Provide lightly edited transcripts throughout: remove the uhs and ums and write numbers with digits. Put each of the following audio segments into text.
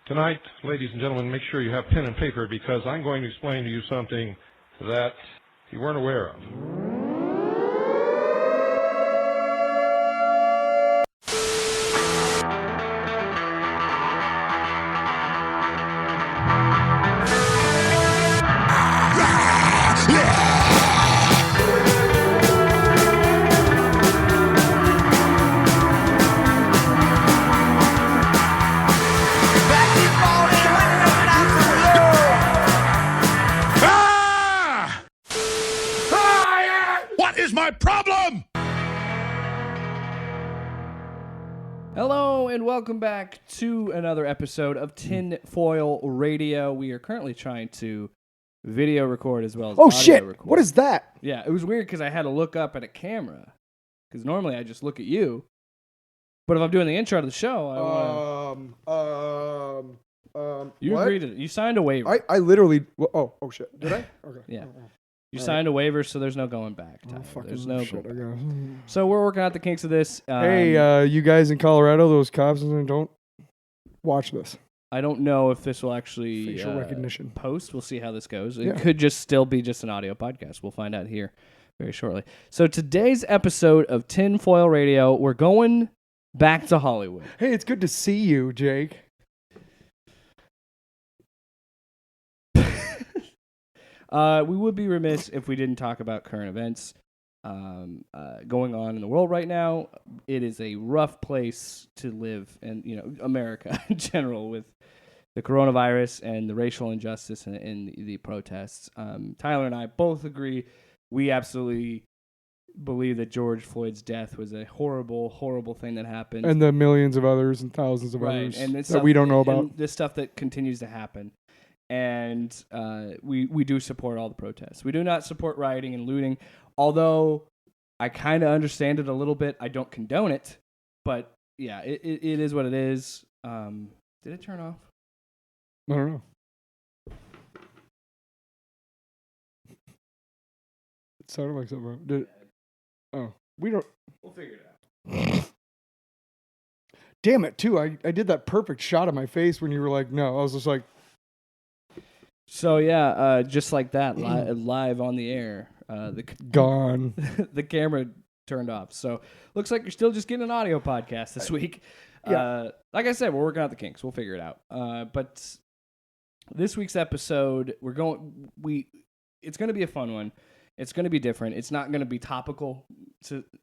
Tonight, ladies and gentlemen, make sure you have pen and paper because I'm going to explain to you something that you weren't aware of. Hello and welcome back to another episode of Tinfoil Radio. We are currently trying to video record as well as audio shit! record. What is that? Yeah, it was weird because I had to look up at a camera because normally I just look at you. But if I'm doing the intro to the show, I want to... You what? agreed to it. You signed a waiver. I literally. Oh shit! Did I? Okay. Yeah. Oh. You signed a waiver, so there's no going back. Tyler. There's no shit. going back. So we're working out the kinks of this. Hey, you guys in Colorado, those cops, don't watch this. I don't know if this will actually Facial recognition post. We'll see how this goes. It Yeah. could just still be just an audio podcast. We'll find out here very shortly. So today's episode of Tinfoil Radio, we're going back to Hollywood. Hey, it's good to see you, Jake. We would be remiss if we didn't talk about current events going on in the world right now. It is a rough place to live, and America in general, with the coronavirus and the racial injustice and the protests. Tyler and I both agree. We absolutely believe that George Floyd's death was a horrible, horrible thing that happened, And the millions of others and thousands of others and that we don't know about. And this stuff that continues to happen. And we do support all the protests. We do not support rioting and looting, although I kind of understand it a little bit. I don't condone it, but yeah, it is what it is. Did it turn off? I don't know. It sounded like something. Did it? Oh, we don't. We'll figure it out. Damn it, too. I did that perfect shot of my face when you were like, no. I was just like. So yeah, just like that, live on the air. Gone. The camera turned off. So looks like you're still just getting an audio podcast this week. Yeah. Like I said, we're working out the kinks. We'll figure it out. But this week's episode, it's going to be a fun one. It's going to be different. It's not going to be topical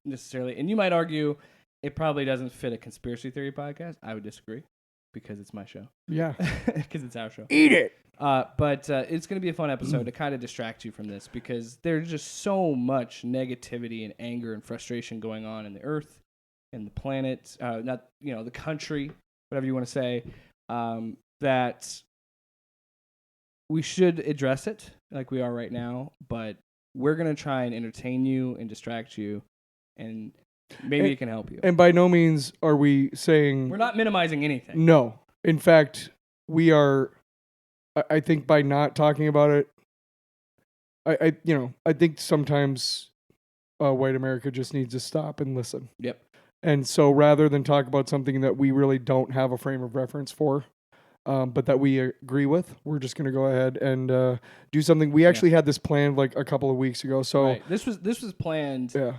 necessarily. And you might argue it probably doesn't fit a conspiracy theory podcast. I would disagree because it's my show. Yeah. Because it's our show. Eat it. But it's going to be a fun episode to kind of distract you from this because there's just so much negativity and anger and frustration going on in the earth and the planet, the country, whatever you want to say, that we should address it like we are right now, but we're going to try and entertain you and distract you, and maybe it can help you. And by no means are we saying... We're not minimizing anything. No. In fact, we are... I think by not talking about it, I think sometimes white America just needs to stop and listen. Yep. And so rather than talk about something that we really don't have a frame of reference for, but that we agree with, we're just going to go ahead and do something. We actually had this planned like a couple of weeks ago. So right. This was planned. Yeah.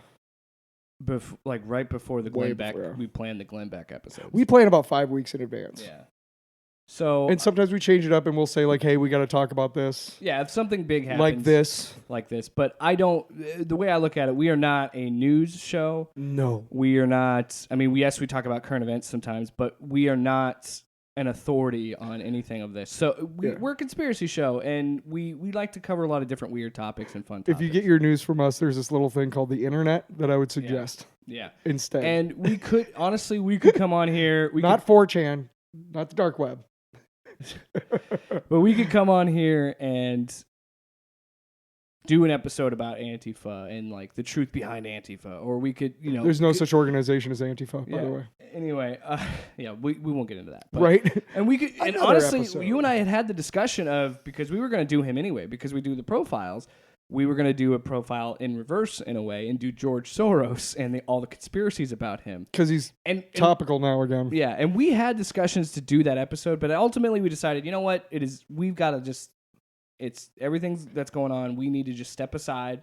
Right before the Way Glenn Beck, before, yeah. we planned the Glenn Beck episode. We plan about 5 weeks in advance. Yeah. So and sometimes we change it up and we'll say like, hey, we got to talk about this. Yeah, if something big happens. Like this. But the way I look at it, we are not a news show. No. We are not, yes, we talk about current events sometimes, but we are not an authority on anything of this. So we're a conspiracy show, and we like to cover a lot of different weird topics and fun topics. If you get your news from us, there's this little thing called the internet that I would suggest. Yeah. Instead. And we could come on here. Not 4chan, not the dark web. But we could come on here and do an episode about Antifa and like the truth behind Antifa, or we could, There's no such organization as Antifa, by the way. Anyway, we won't get into that. But, right. And we could, and honestly, you and I had the discussion of, because we were going to do him anyway, because we do the profiles, we were going to do a profile in reverse in a way and do George Soros and all the conspiracies about him. Because he's topical now again. Yeah, and we had discussions to do that episode, but ultimately we decided, you know what? We've got to just, it's everything that's going on. We need to just step aside.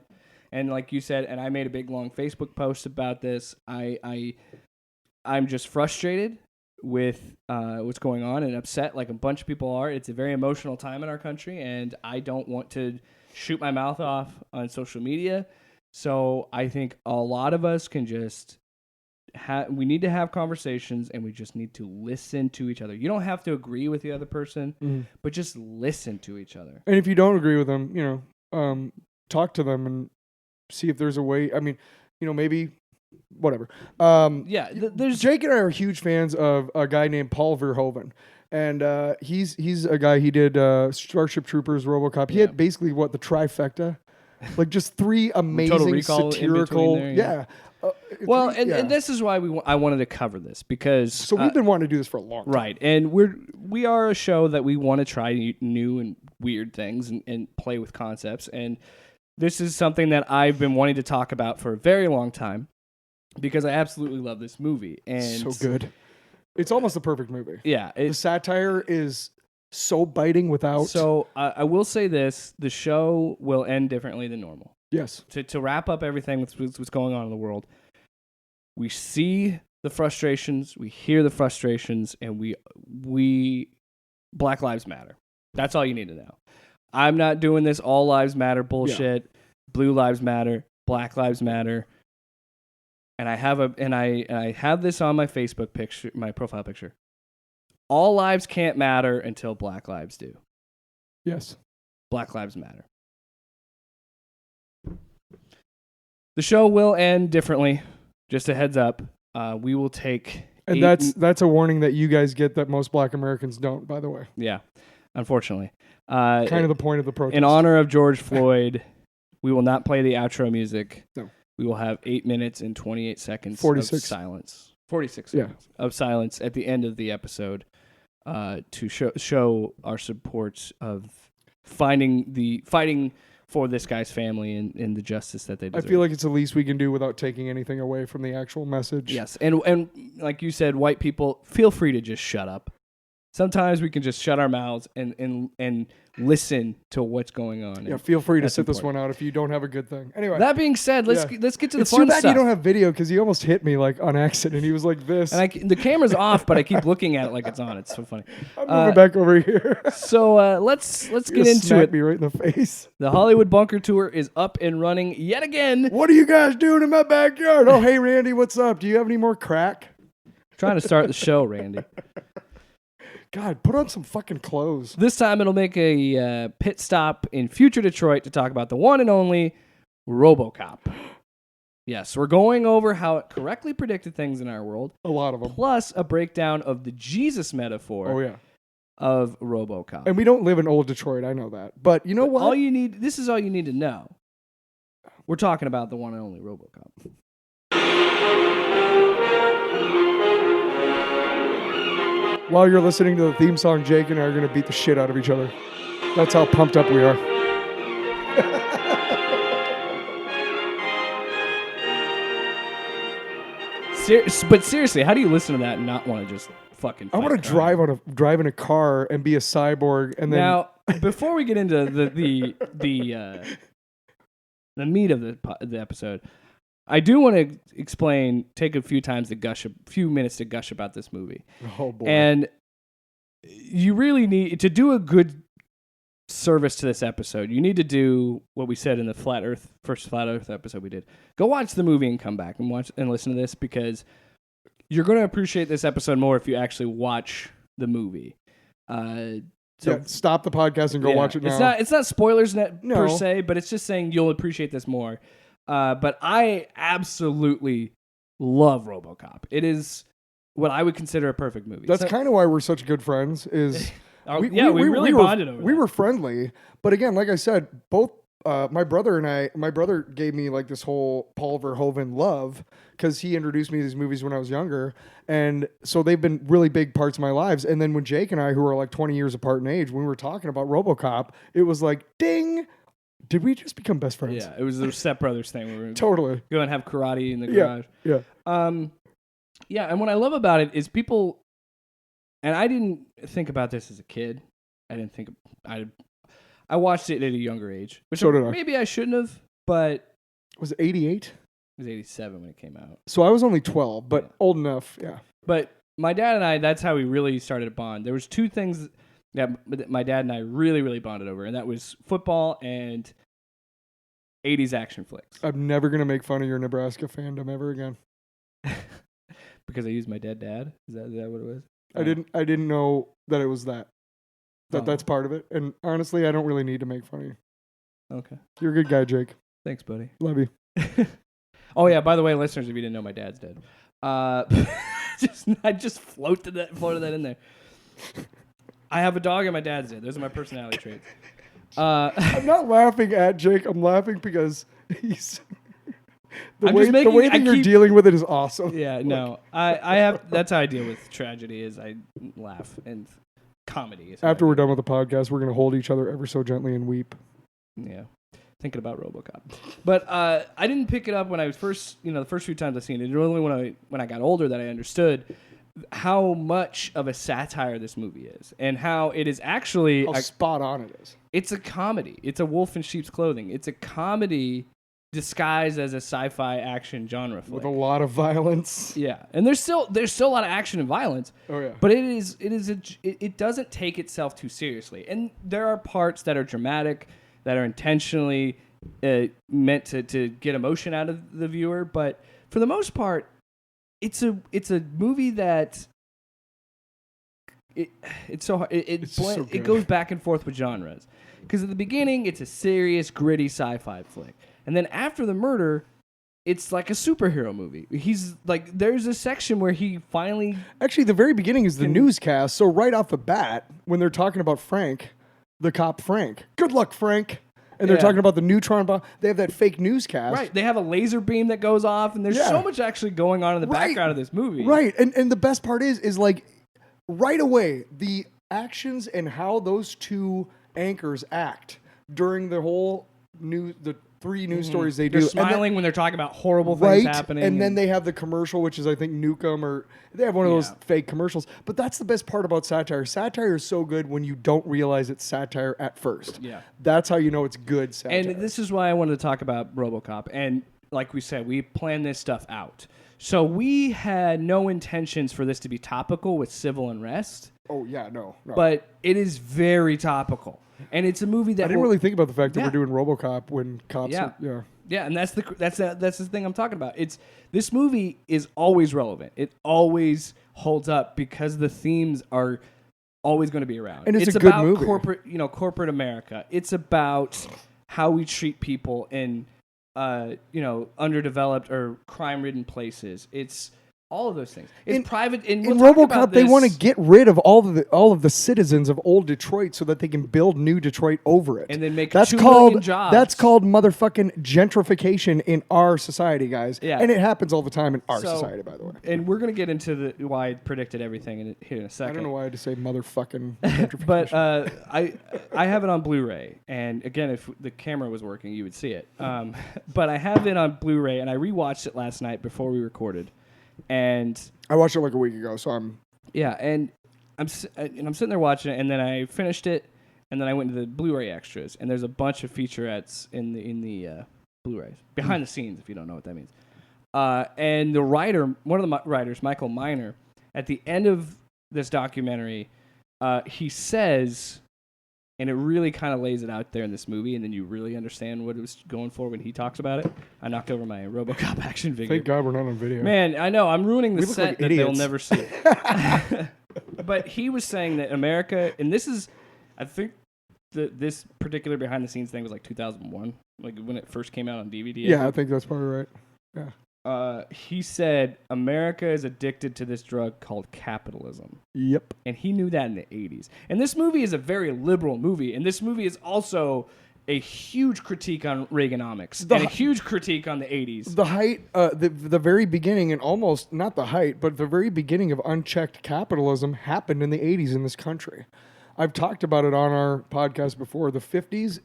And like you said, and I made a big long Facebook post about this. I'm just frustrated with what's going on and upset like a bunch of people are. It's a very emotional time in our country, and I don't want to shoot my mouth off on social media. So I think a lot of us can just we need to have conversations, and we just need to listen to each other. You don't have to agree with the other person, but just listen to each other. And if you don't agree with them, talk to them and see if there's a way. I mean, maybe whatever. There's Jake and I are huge fans of a guy named Paul Verhoeven. And he's a guy, he did Starship Troopers, RoboCop. He had basically the trifecta, like just three amazing satirical. And this is why I wanted to cover this, because so we've been wanting to do this for a long time, right? And we are a show that we want to try new and weird things and play with concepts. And this is something that I've been wanting to talk about for a very long time, because I absolutely love this movie. And so good. It's almost a perfect movie. Yeah. The satire is so biting without. So I will say this. The show will end differently than normal. Yes. To wrap up everything with what's going on in the world, we see the frustrations, we hear the frustrations, and we Black Lives Matter. That's all you need to know. I'm not doing this all lives matter bullshit. Yeah. Blue lives matter. Black lives matter. And I have this on my Facebook picture, my profile picture. All lives can't matter until Black lives do. Yes. Black lives matter. The show will end differently. Just a heads up. We will take. And that's a warning that you guys get that most Black Americans don't, by the way. Yeah, unfortunately. Kind of the point of the protest. In honor of George Floyd, we will not play the outro music. No. We will have 8 minutes and 28 seconds 46. of silence. 46 seconds of silence at the end of the episode to show our support of fighting for this guy's family and the justice that they deserve. I feel like it's the least we can do without taking anything away from the actual message. Yes, and like you said, white people, feel free to just shut up. Sometimes we can just shut our mouths and listen to what's going on. Yeah, feel free to sit this one out if you don't have a good thing. Anyway, that being said, let's get to the fun stuff. It's too bad you don't have video, because he almost hit me like on accident. He was like this. And the camera's off, but I keep looking at it like it's on. It's so funny. I'm moving back over here. So let's get into it. Me right in the face. The Hollywood Bunker Tour is up and running yet again. What are you guys doing in my backyard? Oh, hey Randy, what's up? Do you have any more crack? Trying to start the show, Randy. God, put on some fucking clothes. This time it'll make a pit stop in future Detroit to talk about the one and only RoboCop. Yes, we're going over how it correctly predicted things in our world. A lot of them. Plus a breakdown of the Jesus metaphor of RoboCop. And we don't live in old Detroit, I know that. But you know what? This is all you need to know. We're talking about the one and only RoboCop. While you're listening to the theme song, Jake and I are going to beat the shit out of each other. That's how pumped up we are. But seriously, how do you listen to that and not want to just fucking I want to drive in a car and be a cyborg and then... Now, before we get into the meat of the episode, I do want to take a few minutes to gush about this movie. Oh boy. And you really need to do a good service to this episode. You need to do what we said in the first Flat Earth episode we did. Go watch the movie and come back and watch and listen to this, because you're going to appreciate this episode more if you actually watch the movie. Stop the podcast and go watch it now. It's not spoilers per se, but it's just saying you'll appreciate this more. But I absolutely love RoboCop. It is what I would consider a perfect movie. That's kind of why we're such good friends. Is we really bonded over that. We were friendly, but again, like I said, both my brother gave me like this whole Paul Verhoeven love, because he introduced me to these movies when I was younger, and so they've been really big parts of my lives. And then when Jake and I, who are like 20 years apart in age, when we were talking about RoboCop, it was like ding. Did we just become best friends? Yeah, it was the Step Brothers thing. Where we Totally. go and have karate in the garage. Yeah. Yeah, and what I love about it is people, and I didn't think about this as a kid. I watched it at a younger age, which So did I. maybe I shouldn't have, but Was it 88? it was 87 when it came out. So I was only 12, but Yeah. old enough. Yeah. But my dad and I, that's how we really started to bond. There was two things that my dad and I really, really bonded over, and that was football and 80s action flicks. I'm never going to make fun of your Nebraska fandom ever again. Because I used my dad. Is that what it was? I didn't know that it was that. Oh. That's part of it. And honestly, I don't really need to make fun of you. Okay. You're a good guy, Jake. Thanks, buddy. Love you. Oh yeah, by the way, listeners, if you didn't know, my dad's dead. I just floated that in there. I have a dog and my dad's dead. Those are my personality traits. I'm not laughing at Jake. I'm laughing because he's the I'm way just making- the way I that you're keep- dealing with it is awesome. Yeah, no, I have. That's how I deal with tragedy. Is I laugh, and comedy is how After I we're do done with the podcast, we're gonna hold each other ever so gently and weep. it. Yeah, thinking about RoboCop, but I didn't pick it up when I was first. The first few times I seen it. It was only when I got older that I understood how much of a satire this movie is, and how it is actually How spot on it is. it's a comedy. It's a wolf in sheep's clothing. It's a comedy disguised as a sci-fi action genre flick. With a lot of violence. Yeah, and there's still a lot of action and violence. Oh yeah. But it doesn't take itself too seriously, and there are parts that are dramatic, that are intentionally meant to get emotion out of the viewer. But for the most part, it's a movie that it goes back and forth with genres. Because at the beginning, it's a serious, gritty sci-fi flick, and then after the murder, it's like a superhero movie. He's like, there's a section where he finally. Actually, the very beginning is the newscast. So right off the bat, when they're talking about Frank, the cop Frank, good luck, Frank. And they're Yeah. talking about the neutron bomb. They have that fake newscast. Right, they have a laser beam that goes off, and there's so much actually going on in the background of this movie. Right, and the best part is like right away the actions and how those two anchors act during the whole the three news stories they They're do. smiling when they're talking about horrible Right, things happening. and then they have the commercial, which is I think Nukem, or they have one of those Yeah. fake commercials. But that's the best part about satire. Satire is so good when you don't realize it's satire at first. Yeah. That's how you know it's good satire. And this is why I wanted to talk about RoboCop. And like we said, we planned this stuff out. So we had no intentions for this to be topical with civil unrest, oh yeah, no. but it is very topical. And it's a movie that I didn't really think about the fact that Yeah. we're doing RoboCop when cops. Yeah. Yeah. Yeah, and that's the thing I'm talking about. This movie is always relevant. It always holds up because the themes are always going to be around. And it's a good about movie. corporate America. It's about how we treat people in underdeveloped or crime-ridden places. It's all of those things. It's private. And In we'll talk about RoboCop, they want to this. get rid of all of the citizens of old Detroit so that they can build new Detroit over it. And then make that's 2 called million jobs. That's called motherfucking gentrification in our society, guys. Yeah. And it happens all the time in our So- society, by the way. And we're gonna get into why I predicted everything here in a second. I don't know why I had to say motherfucking gentrification. But I have it on Blu-ray, and again, if the camera was working, you would see it. But I have it on Blu-ray, and I rewatched it last night before we recorded, and I watched it like a week ago, so I'm yeah, and I'm sitting there watching it, and then I finished it, and then I went to the Blu-ray extras, and there's a bunch of featurettes in the Blu-rays behind the scenes, if you don't know what that means. And the writer, one of the writers, Michael Miner, at the end of this documentary, he says, and it really kind of lays it out there in this movie, and then you really understand what it was going for when he talks about it. I knocked over my RoboCop action figure. thank God we're not on video. Man, I know. I'm ruining the We look set like that they'll idiots. never see. But he was saying that America, and this is, I think, this particular behind the scenes thing was like 2001, like when it first came out on DVD. Yeah, I think that's probably right. Yeah. He said America is addicted to this drug called capitalism. Yep. And he knew that in the 80s. And this movie is a very liberal movie. And this movie is also a huge critique on Reaganomics and a huge critique on the 80s. The height, the very beginning, and almost not the height, but the very beginning of unchecked capitalism happened in the 80s in this country. I've talked about it on our podcast before. The 50s,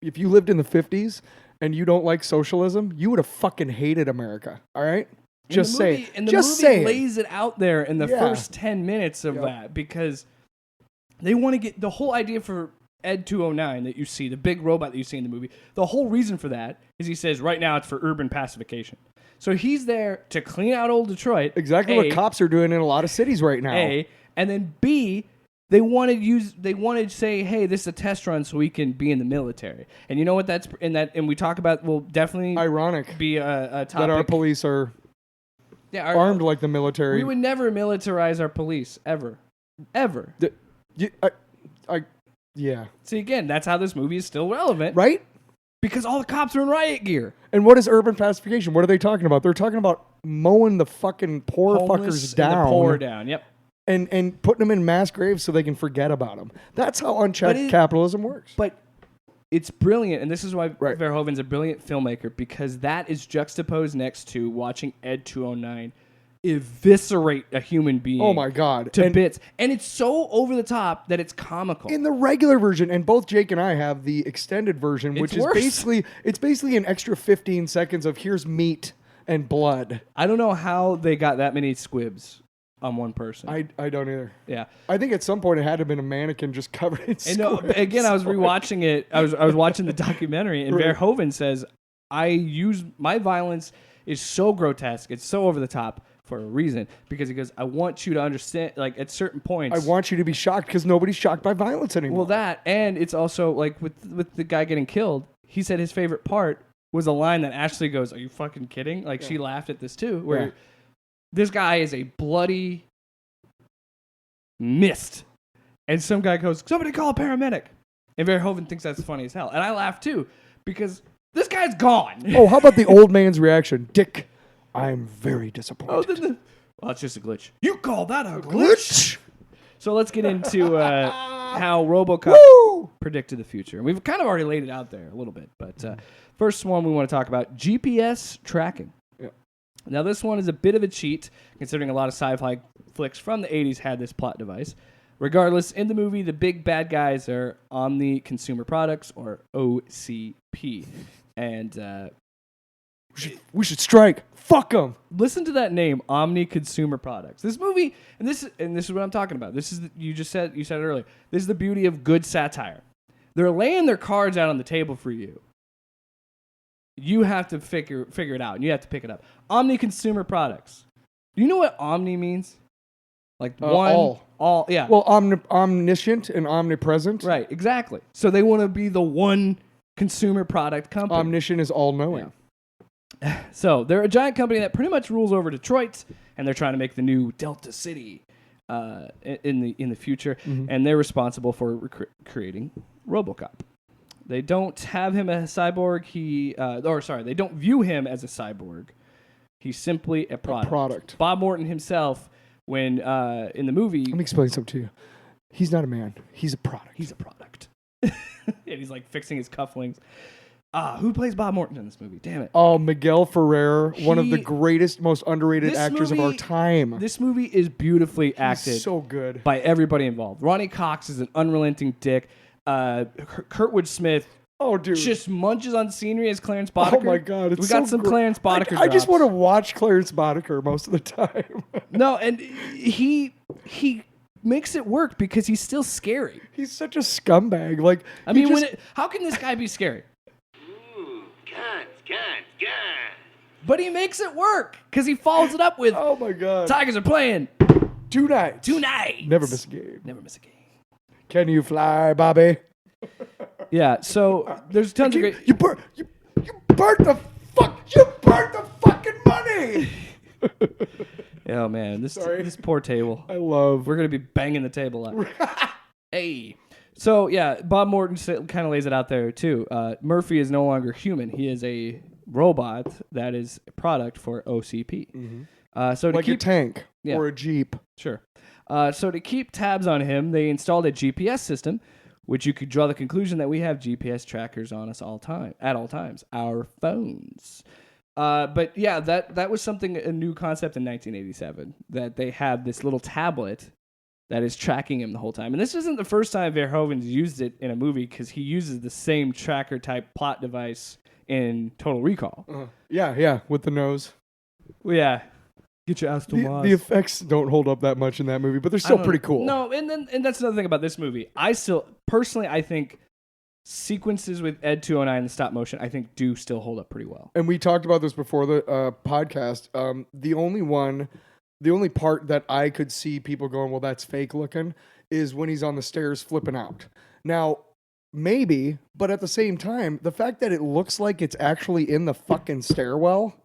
if if you lived in the 50s and you don't like socialism, you would have fucking hated America. All right? Just say. And the Just movie say. lays it out there in the first 10 minutes of that because they want to get the whole idea for Ed 209 that you see, the big robot that you see in the movie. The whole reason for that is he says right now it's for urban pacification. So he's there to clean out old Detroit. Exactly what cops are doing in a lot of cities right now. A, and then B, they want to say, hey, this is a test run so we can be in the military. And you know what that's in that, and we talk about will definitely ironic be a topic that our police are armed like the military. We would never militarize our police ever. Yeah. See, again, that's how this movie is still relevant. Right? Because all the cops are in riot gear. And what is urban pacification? What are they talking about? They're talking about mowing the fucking poor Homeless fuckers down. The poor down, yep. And putting them in mass graves so they can forget about them. That's how unchecked capitalism works. But it's brilliant, and this is why Verhoeven's a brilliant filmmaker, because that is juxtaposed next to watching Ed 209 eviscerate a human being. Oh my God. To bits. And it's so over the top that it's comical. In the regular version, and both Jake and I have the extended version, which is basically an extra 15 seconds of here's meat and blood. I don't know how they got that many squibs on one person. I don't either. Yeah. I think at some point it had to have been a mannequin just covered in squibs. No, again, I was rewatching it. I was watching the documentary, and Verhoeven says, my violence is so grotesque, it's so over the top for a reason, because he goes, I want you to understand, like, at certain points. I want you to be shocked because nobody's shocked by violence anymore. Well, that, and it's also, like, with the guy getting killed, he said his favorite part was a line that Ashley goes, are you fucking kidding? Like, she laughed at this, too, where this guy is a bloody mist. And some guy goes, somebody call a paramedic. And Verhoeven thinks that's funny as hell. And I laugh, too, because this guy's gone. Oh, how about the old man's reaction? Dick, I'm very disappointed. Well, it's just a glitch. You call that a glitch? So let's get into how RoboCop predicted the future. We've kind of already laid it out there a little bit. But first one we want to talk about, GPS tracking. Yeah. Now, this one is a bit of a cheat, considering a lot of sci-fi flicks from the 80s had this plot device. Regardless, in the movie, the big bad guys are Omni Consumer Products, or OCP. And we should strike. Fuck them. Listen to that name, Omni Consumer Products. This movie, and this is what I'm talking about. This is you said it earlier. This is the beauty of good satire. They're laying their cards out on the table for you. You have to figure it out, and you have to pick it up. Omni Consumer Products. Do you know what Omni means? Like all, yeah. Well, omniscient and omnipresent. Right, exactly. So they want to be the one consumer product company. Omniscient is all-knowing. Yeah. So they're a giant company that pretty much rules over Detroit, and they're trying to make the new Delta City in the future, and they're responsible for creating RoboCop. They don't have him as a cyborg. They don't view him as a cyborg. He's simply a product. Bob Morton himself, when in the movie, let me explain something to you. He's not a man. He's a product. He's a product. And he's like fixing his cufflinks. Who plays Bob Morton in this movie? Damn it. Oh, Miguel Ferrer, one of the greatest, most underrated actors of our time. This movie is beautifully acted. He's so good. By everybody involved. Ronnie Cox is an unrelenting dick. Kurtwood Smith just munches on scenery as Clarence Boddicker. Oh my God. We got some Clarence Boddicker I just want to watch Clarence Boddicker most of the time. No, and he makes it work because he's still scary. He's such a scumbag. Like, I mean, how can this guy be scary? Guns. But he makes it work because he follows it up with, oh my God, Tigers are playing tonight. Never miss a game. Can you fly, Bobby? Yeah. So there's tons of great. You burnt the fucking money. Oh man, this poor table. We're gonna be banging the table up. Hey. So yeah, Bob Morton kind of lays it out there too. Murphy is no longer human; he is a robot that is a product for OCP. So to like keep a tank or a Jeep. Sure. So to keep tabs on him, they installed a GPS system, which you could draw the conclusion that we have GPS trackers on us at all times, our phones. But yeah, that was a new concept in 1987, that they had this little tablet that is tracking him the whole time. And this isn't the first time Verhoeven's used it in a movie, because he uses the same tracker type plot device in Total Recall. Yeah, with the nose. Well, yeah. Get your ass to Mars. The effects don't hold up that much in that movie, but they're still pretty cool. No, and that's another thing about this movie. I think sequences with Ed 209 and stop motion, I think, do still hold up pretty well. And we talked about this before the podcast. The only part that I could see people going, well, that's fake looking, is when he's on the stairs flipping out. Now, maybe, but at the same time, the fact that it looks like it's actually in the fucking stairwell,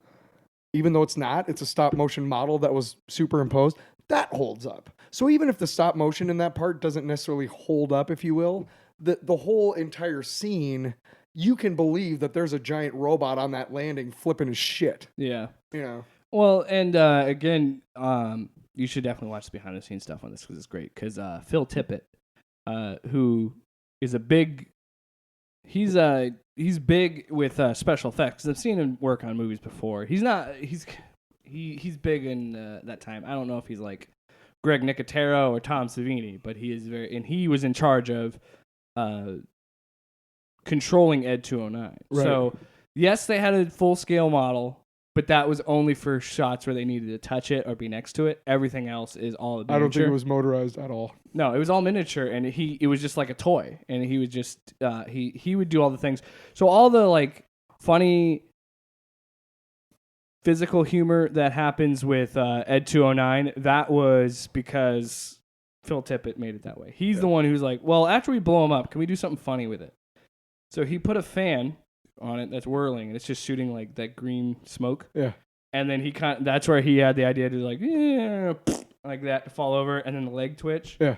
even though it's not, it's a stop motion model that was superimposed, that holds up. So even if the stop motion in that part doesn't necessarily hold up, if you will, the whole entire scene, you can believe that there's a giant robot on that landing flipping his shit. Yeah. You know. Well, and again, you should definitely watch the behind the scenes stuff on this, because it's great. Because Phil Tippett, who is he's big with special effects. I've seen him work on movies before. He's big in that time. I don't know if he's like Greg Nicotero or Tom Savini, but he was in charge of controlling Ed 209. Right. So yes, they had a full scale model, but that was only for shots where they needed to touch it or be next to it. Everything else is all miniature. I don't think it was motorized at all. No, it was all miniature, and it was just like a toy, and he was just he would do all the things. So all the like funny physical humor that happens with Ed 209, that was because Phil Tippett made it that way. He's the one who's like, well, after we blow him up, can we do something funny with it? So he put a fan on it that's whirling, and it's just shooting like that green smoke. Yeah. And then that's where he had the idea to like, like that to fall over, and then the leg twitch. Yeah.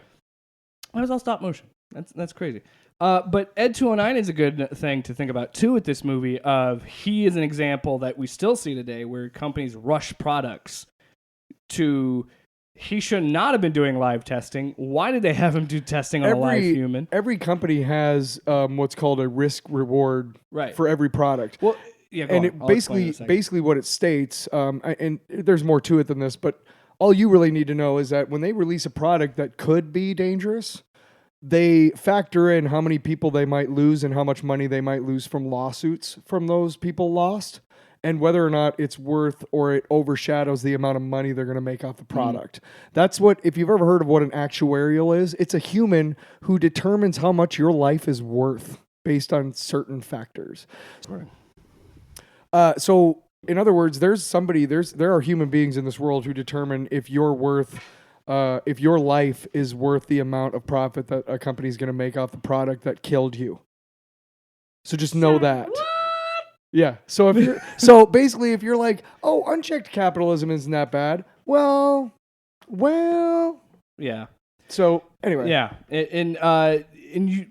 That was all stop motion. That's crazy. But Ed 209 is a good thing to think about too with this movie. He is an example that we still see today, where companies rush products to. He should not have been doing live testing. Why did they have him do testing on a live human? Every company has what's called a risk reward for every product. Well, yeah, and it basically what it states, and there's more to it than this, but all you really need to know is that when they release a product that could be dangerous, they factor in how many people they might lose and how much money they might lose from lawsuits from those people lost, and whether or not it's worth or it overshadows the amount of money they're going to make off the product. That's what, if you've ever heard of what an actuarial is, it's a human who determines how much your life is worth based on certain factors. Right. So, in other words, there are human beings in this world who determine if you're worth, if your life is worth the amount of profit that a company is going to make off the product that killed you. So just know that. Yeah. So basically, if you're like, oh, unchecked capitalism isn't that bad. Well. Yeah. So anyway. Yeah.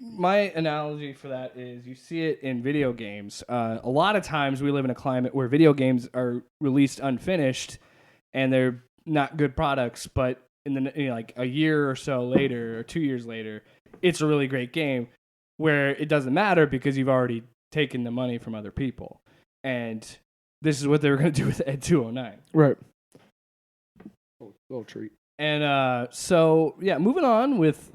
My analogy for that is you see it in video games. A lot of times we live in a climate where video games are released unfinished, and they're not good products. But in like a year or so later, or 2 years later, it's a really great game where it doesn't matter because you've already taking the money from other people. And this is what they were going to do with Ed 209. Right. Little treat. And so, yeah, moving on with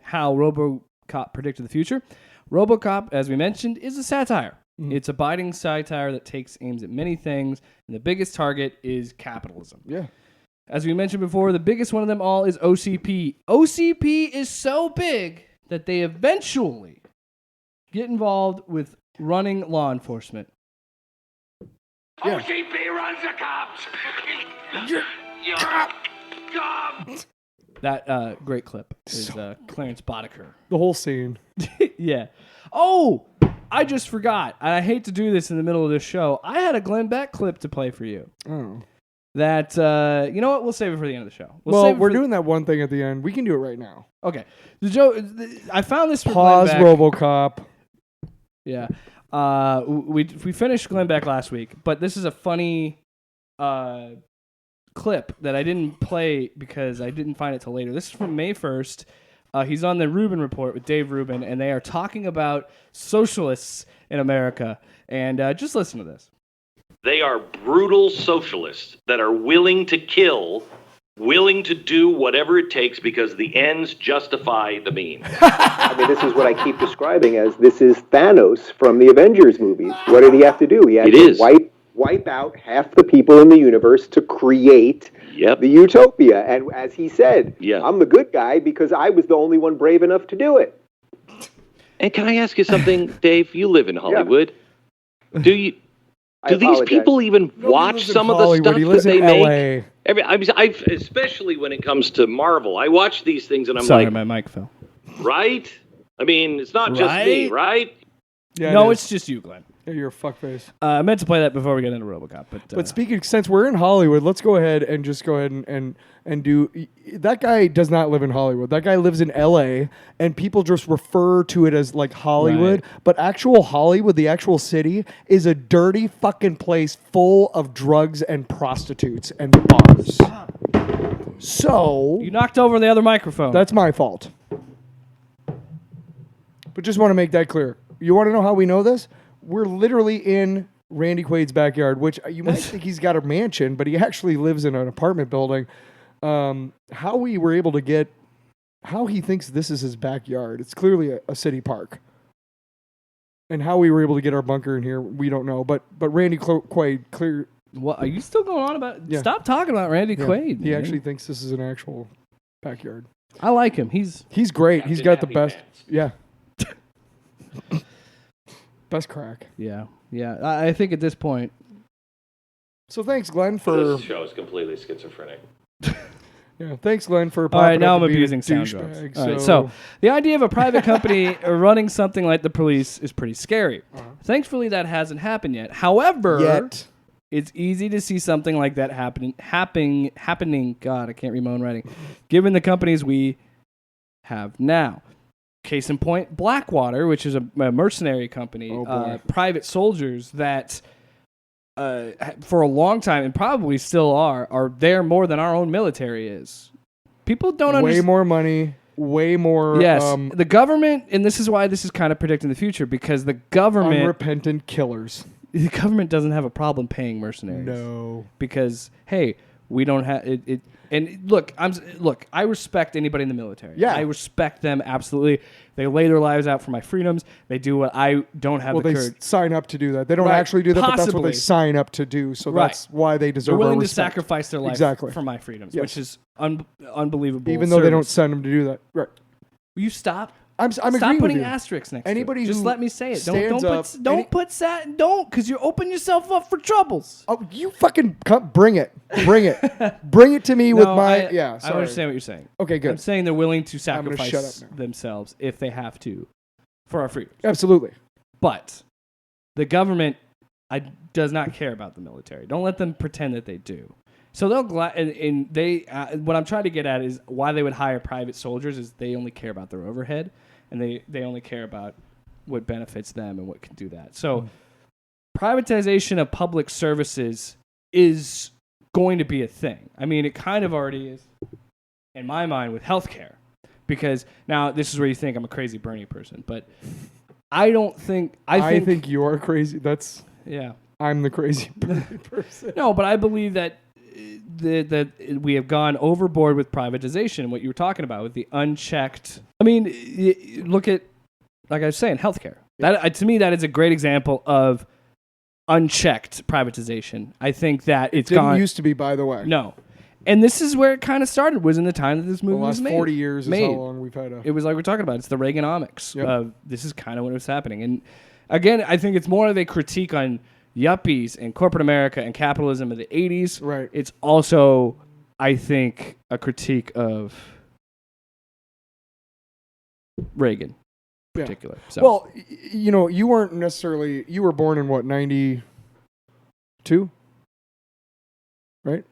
how RoboCop predicted the future. RoboCop, as we mentioned, is a satire. Mm-hmm. It's a biting satire that takes aims at many things, and the biggest target is capitalism. Yeah. As we mentioned before, the biggest one of them all is OCP. OCP is so big that they eventually get involved with running law enforcement. Yeah. OCP runs the cops. That great clip is Clarence Boddicker. The whole scene. Yeah. Oh, I just forgot. And I hate to do this in the middle of this show. I had a Glenn Beck clip to play for you. Oh. That, you know what? We'll save it for the end of the show. We're doing that one thing at the end. We can do it right now. Okay. I found this for Pause Glenn Beck. RoboCop. Yeah. We finished Glenn Beck last week, but this is a funny clip that I didn't play because I didn't find it till later. This is from May 1st. He's on the Rubin Report with Dave Rubin, and they are talking about socialists in America. And just listen to this. They are brutal socialists that are willing to kill willing to do whatever it takes because the ends justify the means. I mean, this is what I keep describing as this is Thanos from the Avengers movies. What did he have to do? He had to wipe out half the people in the universe to create the utopia. And as he said, I'm the good guy because I was the only one brave enough to do it. And can I ask you something, Dave? You live in Hollywood. Yeah. Do these people even watch some of the stuff that they make? Especially when it comes to Marvel. I watch these things and I'm Sorry, like... my mic fell. Right? I mean, it's not just me, right? Yeah, no, it's just you, Glenn. Yeah, you're a fuckface. I meant to play that before we get into RoboCop. But speaking, since we're in Hollywood, let's go ahead and just go ahead and do... That guy does not live in Hollywood. That guy lives in L.A., and people just refer to it as, like, Hollywood. Right. But actual Hollywood, the actual city, is a dirty fucking place full of drugs and prostitutes and bars. So... You knocked over the other microphone. That's my fault. But just want to make that clear. You want to know how we know this? We're literally in Randy Quaid's backyard, which you might think he's got a mansion, but he actually lives in an apartment building. How we were able to get, how he thinks this is his backyard. It's clearly a city park. And how we were able to get our bunker in here, we don't know. But Randy Quaid, clear. What, are you still going on about? Yeah. Stop talking about Randy Quaid. He actually thinks this is an actual backyard. I like him. He's great. He's got the best. Pants. Yeah. Best crack. Yeah. I think at this point. So thanks, Glenn, for... This show is completely schizophrenic. Yeah, thanks, Glenn, for... All right, now I'm abusing sound drops. All right, so the idea of a private company running something like the police is pretty scary. Thankfully, that hasn't happened yet. However... It's easy to see something like that happening. God, I can't read my own writing. Given the companies we have now. Case in point, Blackwater, which is a mercenary company, private soldiers that for a long time, and probably still are there more than our own military is. People don't understand. Way more money, way more... Yes, the government, and this is why this is kind of predicting the future, because the government... Unrepentant killers. The government doesn't have a problem paying mercenaries. No. Because, hey, we don't have... it. And look, I respect anybody in the military. Yeah. I respect them absolutely. They lay their lives out for my freedoms. They do what I don't have the courage. They sign up to do that. They don't actually do that, but that's what they sign up to do. So that's why they deserve our respect. They're willing to sacrifice their life for my freedoms, which is unbelievable. Even though they don't send them to do that. Right. Will you stop? I'm Stop agreeing putting with you. asterisks next Anybody to it. Just let me say it. Don't put because you open yourself up for troubles. Oh, you fucking bring it. Bring it. Bring it to me with my... Sorry. I understand what you're saying. Okay, good. I'm saying they're willing to sacrifice themselves if they have to for our freedom. Absolutely. But the government does not care about the military. Don't let them pretend that they do. So they'll and they what I'm trying to get at is why they would hire private soldiers is they only care about their overhead and they only care about what benefits them and what can do that. So privatization of public services is going to be a thing. I mean, it kind of already is in my mind with healthcare, because now this is where you think I'm a crazy Bernie person, but I don't think I think you are crazy. That's I'm the crazy Bernie person. No, but I believe that that we have gone overboard with privatization, what you were talking about with the unchecked. I mean, look at, like I was saying, healthcare. That to me, that is a great example of unchecked privatization. I think that it didn't used to be, by the way. No, and this is where it kind of started. Was in the time that this movie was made. The last 40 years is how long we've had. It was like we're talking about. It's the Reaganomics. This is kind of when it was happening, and again, I think it's more of a critique on yuppies and corporate America and capitalism of the 80s. Right. It's also, I think, a critique of Reagan in particular. So. Well, you weren't necessarily... You were born in what, 92? Right?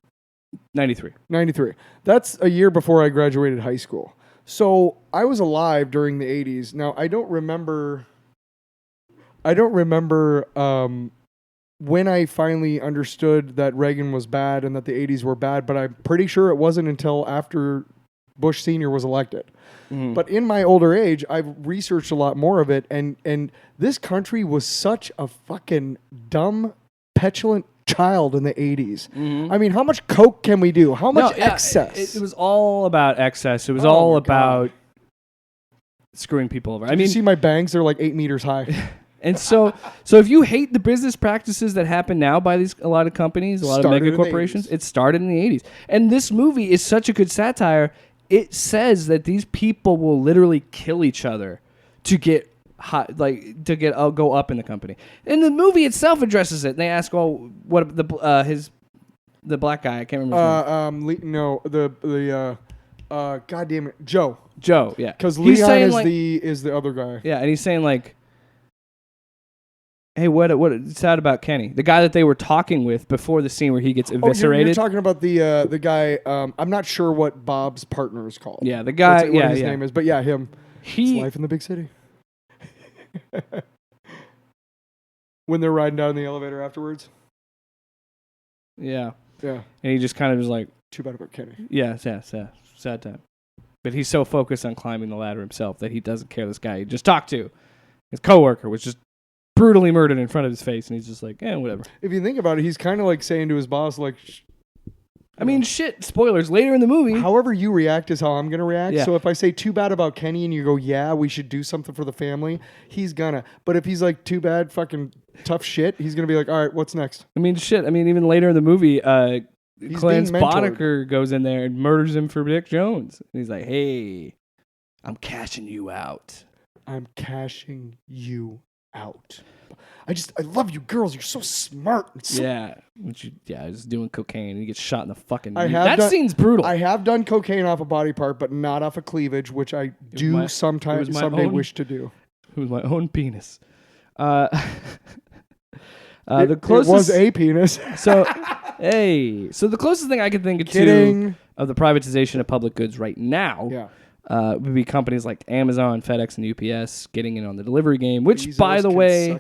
93. 93. That's a year before I graduated high school. So I was alive during the 80s. Now, I don't remember when I finally understood that Reagan was bad and that the 80s were bad, but I'm pretty sure it wasn't until after Bush Sr. was elected. Mm-hmm. But in my older age, I've researched a lot more of it, and this country was such a fucking dumb, petulant child in the 80s. I mean, how much coke can we do? How much excess? It was all about excess. It was all about screwing people over. Did you see my bangs? They're like 8 meters high. And so if you hate the business practices that happen now by a lot of companies, a lot of mega corporations, it started in the 80s. And this movie is such a good satire. It says that these people will literally kill each other to get go up in the company. And the movie itself addresses it. And they ask, "Well, what the black guy? I can't remember his name. God damn it, Joe. Joe, yeah. Because Leon is the other guy. Yeah, and he's saying like, "Hey, what it's sad about Kenny, the guy that they were talking with before the scene where he gets eviscerated." You're talking about the guy. I'm not sure what Bob's partner is called. Yeah, the guy. What his name is, but yeah, him. It's life in the big city. When they're riding down in the elevator afterwards. Yeah. Yeah. And he just kind of was like, too bad about Kenny. Yeah, sad time. But he's so focused on climbing the ladder himself that he doesn't care this guy he just talked to. His coworker was just brutally murdered in front of his face, and he's just like, whatever. If you think about it, he's kind of like saying to his boss, like... shit, spoilers, later in the movie. However you react is how I'm going to react. Yeah. So if I say too bad about Kenny and you go, yeah, we should do something for the family, he's gonna. But if he's like, too bad, fucking tough shit, he's going to be like, all right, what's next? Even later in the movie, Clarence Boddicker goes in there and murders him for Dick Jones. And he's like, hey, I'm cashing you out. I'm cashing you out. I love you girls. You're so smart. Yeah. He's doing cocaine and he gets shot in the fucking knee. That scene's brutal. I have done cocaine off a body part, but not off a cleavage, which I do someday wish to do. It was my own penis. The closest, it was a penis. So the closest thing I could think of the privatization of public goods right now would be companies like Amazon, FedEx, and UPS getting in on the delivery game. Which, by the way,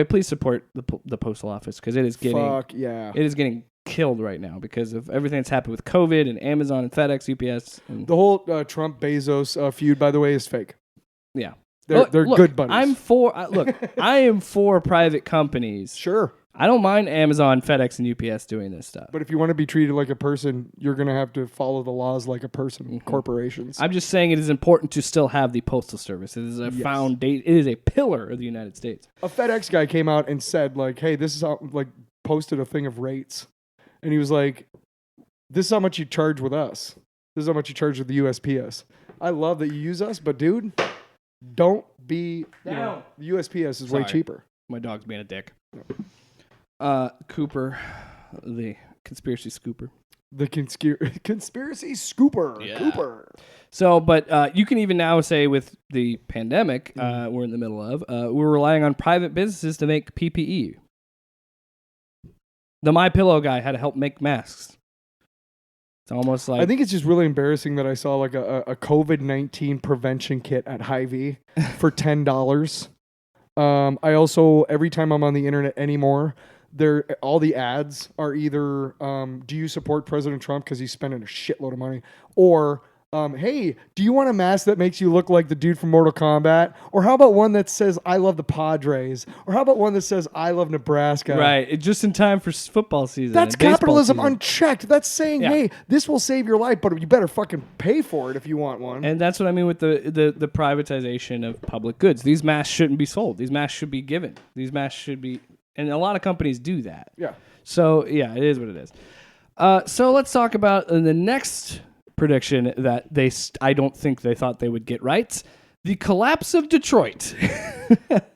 please support the postal office because it is getting killed right now because of everything that's happened with COVID and Amazon and FedEx, UPS. And the whole Trump Bezos feud, by the way, is fake. Yeah. They're good buddies. I am for private companies. Sure. I don't mind Amazon, FedEx, and UPS doing this stuff. But if you want to be treated like a person, you're going to have to follow the laws like a person, corporations. I'm just saying it is important to still have the Postal Service. It is it is a pillar of the United States. A FedEx guy came out and said, like, hey, this is how, like, posted a thing of rates. And he was like, this is how much you charge with us. This is how much you charge with the USPS. I love that you use us, but dude, don't be, the USPS is way cheaper. My dog's being a dick. Cooper, the conspiracy scooper. The conspiracy scooper. Yeah. Cooper. So, but you can even now say with the pandemic we're in the middle of, we're relying on private businesses to make PPE. The MyPillow guy had to help make masks. It's almost like... I think it's just really embarrassing that I saw like a COVID-19 prevention kit at Hy-Vee for $10. I also, every time I'm on the internet anymore, all the ads are either, do you support President Trump because he's spending a shitload of money? Or, hey, do you want a mask that makes you look like the dude from Mortal Kombat? Or how about one that says, I love the Padres? Or how about one that says, I love Nebraska? Right, just in time for football season. That's capitalism unchecked. That's saying, hey, this will save your life, but you better fucking pay for it if you want one. And that's what I mean with the privatization of public goods. These masks shouldn't be sold. These masks should be given. These masks should be... And a lot of companies do that. Yeah. So, yeah, it is what it is. So let's talk about the next prediction that I don't think they thought they would get right. The collapse of Detroit.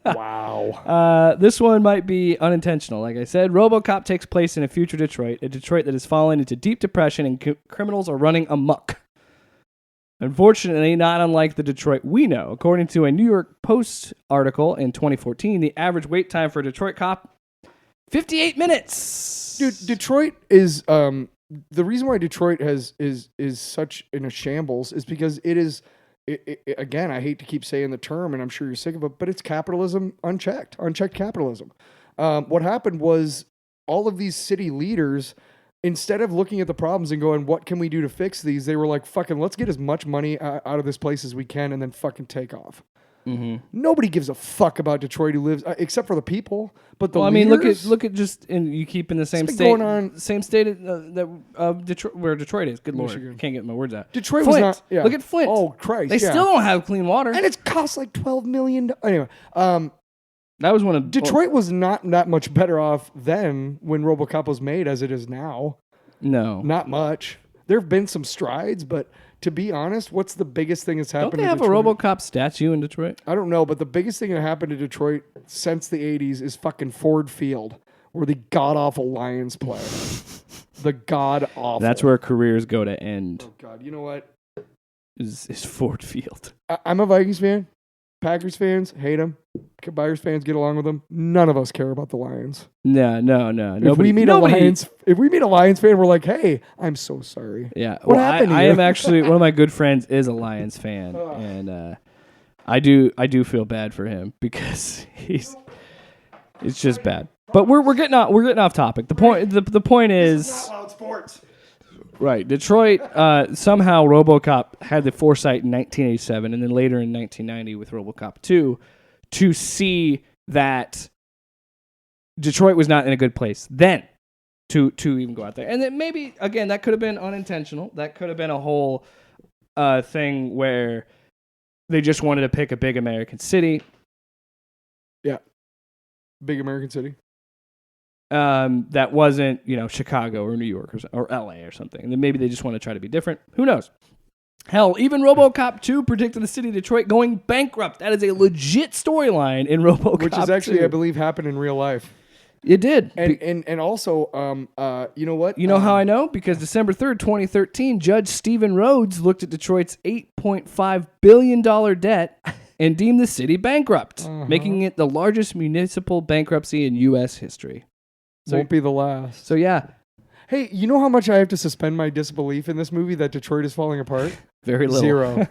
Wow. This one might be unintentional. Like I said, RoboCop takes place in a future Detroit, a Detroit that has fallen into deep depression and criminals are running amok. Unfortunately, not unlike the Detroit we know. According to a New York Post article in 2014, the average wait time for a Detroit cop, 58 minutes. Dude, Detroit is the reason why Detroit is such in a shambles is because it is again, I hate to keep saying the term and I'm sure you're sick of it, but it's capitalism unchecked capitalism. What happened was all of these city leaders, instead of looking at the problems and going, what can we do to fix these? They were like, fucking, let's get as much money out of this place as we can and then fucking take off. Nobody gives a fuck about Detroit who lives, except for the people. But the Well, I mean, look leaders, at just you keep in the same been state, going on- same state of Detroit, where Detroit is. Good Michigan. Lord, can't get my words out. Detroit Flint. was not. Yeah. Look at Flint. Oh Christ! They still don't have clean water. and it's cost like $12 million. Anyway, That was one of Detroit was not that much better off then when RoboCop was made as it is now. No, Not much. There have been some strides, but to be honest, what's the biggest thing that's happened don't they to have Detroit? a RoboCop statue in Detroit? I don't know, but the biggest thing that happened to Detroit since the 80s is fucking Ford Field, where the god-awful Lions play. The god-awful. That's where careers go to end. Oh, God. You know what? Is Ford Field? I'm a Vikings fan. Packers fans, hate them. Bears fans, get along with them. None of us care about the Lions. No. If we meet a Lions fan, we're like, hey, I'm so sorry. Yeah. What well, happened to I you? am actually, one of my good friends is a Lions fan, and I do feel bad for him because it's just bad. But we're getting off topic. The point is Not loud sports. right. Detroit somehow RoboCop had the foresight in 1987 and then later in 1990 with RoboCop 2 to see that Detroit was not in a good place then to even go out there. And then maybe again that could have been unintentional. That could have been a whole thing where they just wanted to pick a big American city. Yeah. Big American city. That wasn't, Chicago or New York or LA or something. And then maybe they just want to try to be different. Who knows? Hell, even RoboCop 2 predicted the city of Detroit going bankrupt. That is a legit storyline in RoboCop 2. Which is actually, I believe, happened in real life. It did. And also, you know what? You know how I know? Because December 3rd, 2013, Judge Stephen Rhodes looked at Detroit's $8.5 billion debt and deemed the city bankrupt, making it the largest municipal bankruptcy in U.S. history. Won't be the last. So, yeah. Hey, you know how much I have to suspend my disbelief in this movie that Detroit is falling apart? Very little. 0.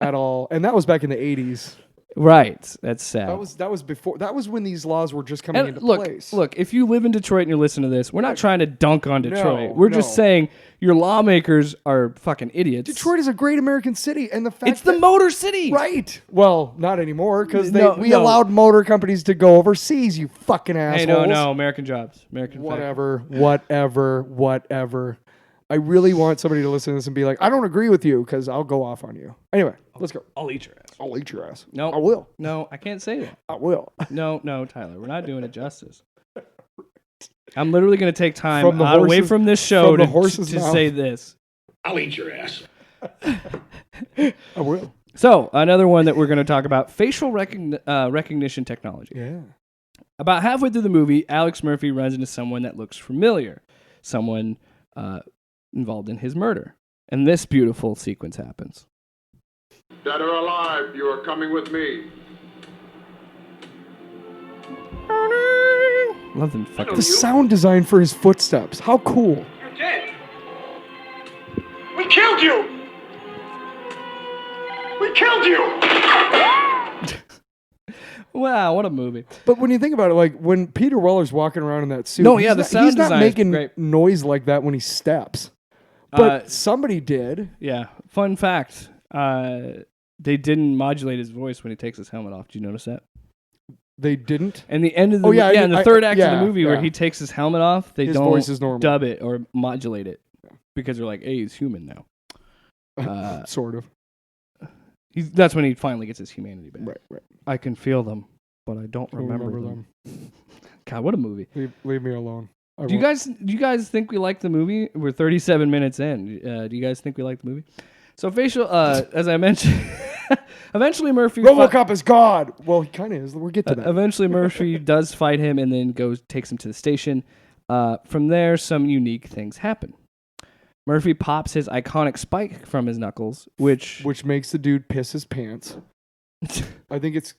At all. And that was back in the 80s. Right. That's sad. That was before. That was when these laws were just coming into place. Look, if you live in Detroit and you're listening to this, we're not trying to dunk on Detroit. No, we're just saying your lawmakers are fucking idiots. Detroit is a great American city, and the fact It's the Motor City. Right. Well, not anymore, because we No. allowed motor companies to go overseas, you fucking assholes. Hey, no, American jobs. American Whatever. I really want somebody to listen to this and be like, I don't agree with you, because I'll go off on you. Anyway, let's go. I'll eat your ass. I'll eat your ass. No. I will. No, I can't say that. I will. No, Tyler. We're not doing it justice. I'm literally going to take time From the away horse's- from this show from the to horse's mouth. say this. I'll eat your ass. I will. So, another one that we're going to talk about, facial recognition technology. Yeah. About halfway through the movie, Alex Murphy runs into someone that looks familiar, someone involved in his murder. And this beautiful sequence happens. Dead or alive, you are coming with me. Love them fucking... The sound design for his footsteps. How cool. You're dead. We killed you. We killed you. Wow, what a movie. But when you think about it, like when Peter Weller's walking around in that suit, No, yeah, he's the not, sound he's not design is making great. noise like that when he steps. But somebody did. Yeah, fun fact. They didn't modulate his voice when he takes his helmet off. Did you notice that? They didn't? And the end of the in the third act of the movie where he takes his helmet off, they His don't voice is normal. dub it or modulate it because they're like, hey, he's human now. Sort of. That's when he finally gets his humanity back. Right. I can feel them, but I don't remember them. God, what a movie. Leave me alone. Do you guys think we like the movie? We're 37 minutes in. Do you guys think we like the movie? So facial, as I mentioned, eventually Murphy... RoboCop is God! Well, he kind of is. We'll get to that. Eventually Murphy does fight him and then takes him to the station. From there, some unique things happen. Murphy pops his iconic spike from his knuckles, which makes the dude piss his pants. I think it's...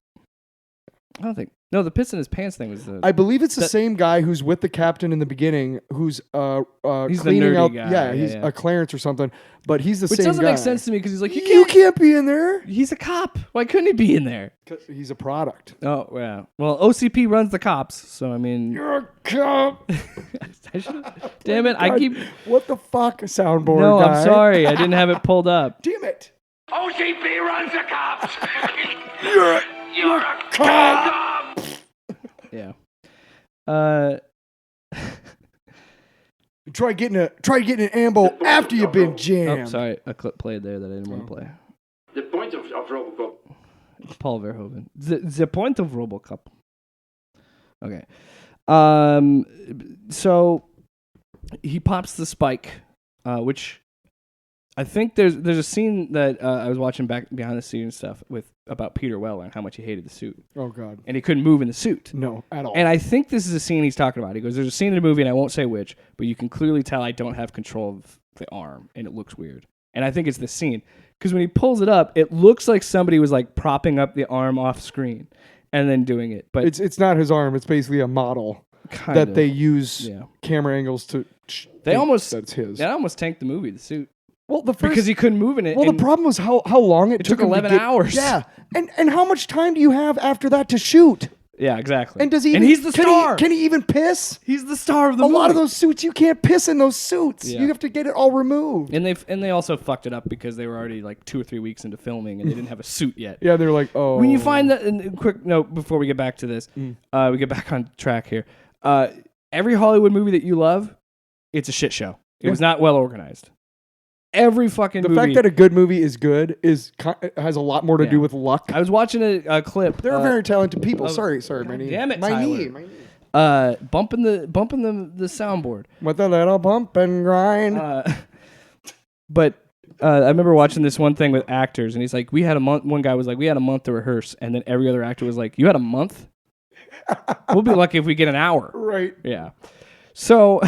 I don't think... No, the piss in his pants thing was the... I believe it's the same guy who's with the captain in the beginning, who's he's the cleaning nerdy out... guy. Yeah, he's a Clarence or something, but he's the Which same guy. doesn't make sense to me because he's like, You can't be in there! He's a cop. Why couldn't he be in there? He's a product. Oh, yeah. Well, OCP runs the cops, so I mean... You're a cop! Damn it, God, I keep... What the fuck, soundboard No, guy? I'm sorry. I didn't have it pulled up. Damn it! OCP runs the cops. You're a cop. Yeah. Try getting an ambo after you've been jammed. Oh, sorry, a clip played there that I didn't want to play. The point of RoboCop. Paul Verhoeven. The point of RoboCop. Okay. So he pops the spike, which I think there's a scene that I was watching back behind the scenes stuff about Peter Weller and how much he hated the suit. Oh God. And he couldn't move in the suit. No, at all. And I think this is a scene he's talking about. He goes, "There's a scene in the movie, and I won't say which, but you can clearly tell I don't have control of the arm, and it looks weird." And I think it's the scene. Because when he pulls it up, it looks like somebody was like propping up the arm off screen and then doing it. But it's not his arm. It's basically a model that they use camera angles to. That's his. That almost tanked the movie, the suit. Well, because he couldn't move in it. Well, the problem was how long it took him 11 to get, hours. Yeah, and how much time do you have after that to shoot? Yeah, exactly. And does he? And he's the star. Can he even piss? He's the star of the movie. A lot of those suits, you can't piss in those suits. Yeah. You have to get it all removed. And they also fucked it up because they were already like 2 or 3 weeks into filming and they didn't have a suit yet. Yeah, they're like, oh. When you find that, and quick note before we get back to this, we get back on track here. Every Hollywood movie that you love, it's a shit show. It was not well organized. Every fucking movie. The fact that a good movie is good has a lot more to do with luck. I was watching a clip. They're very talented people. Sorry, my knee. Damn it, my Tyler. knee. Bumping the soundboard. With a little bump and grind. But I remember watching this one thing with actors, and he's like, "We had a month." One guy was like, "We had a month to rehearse," and then every other actor was like, "You had a month? We'll be lucky if we get an hour." Right. Yeah. So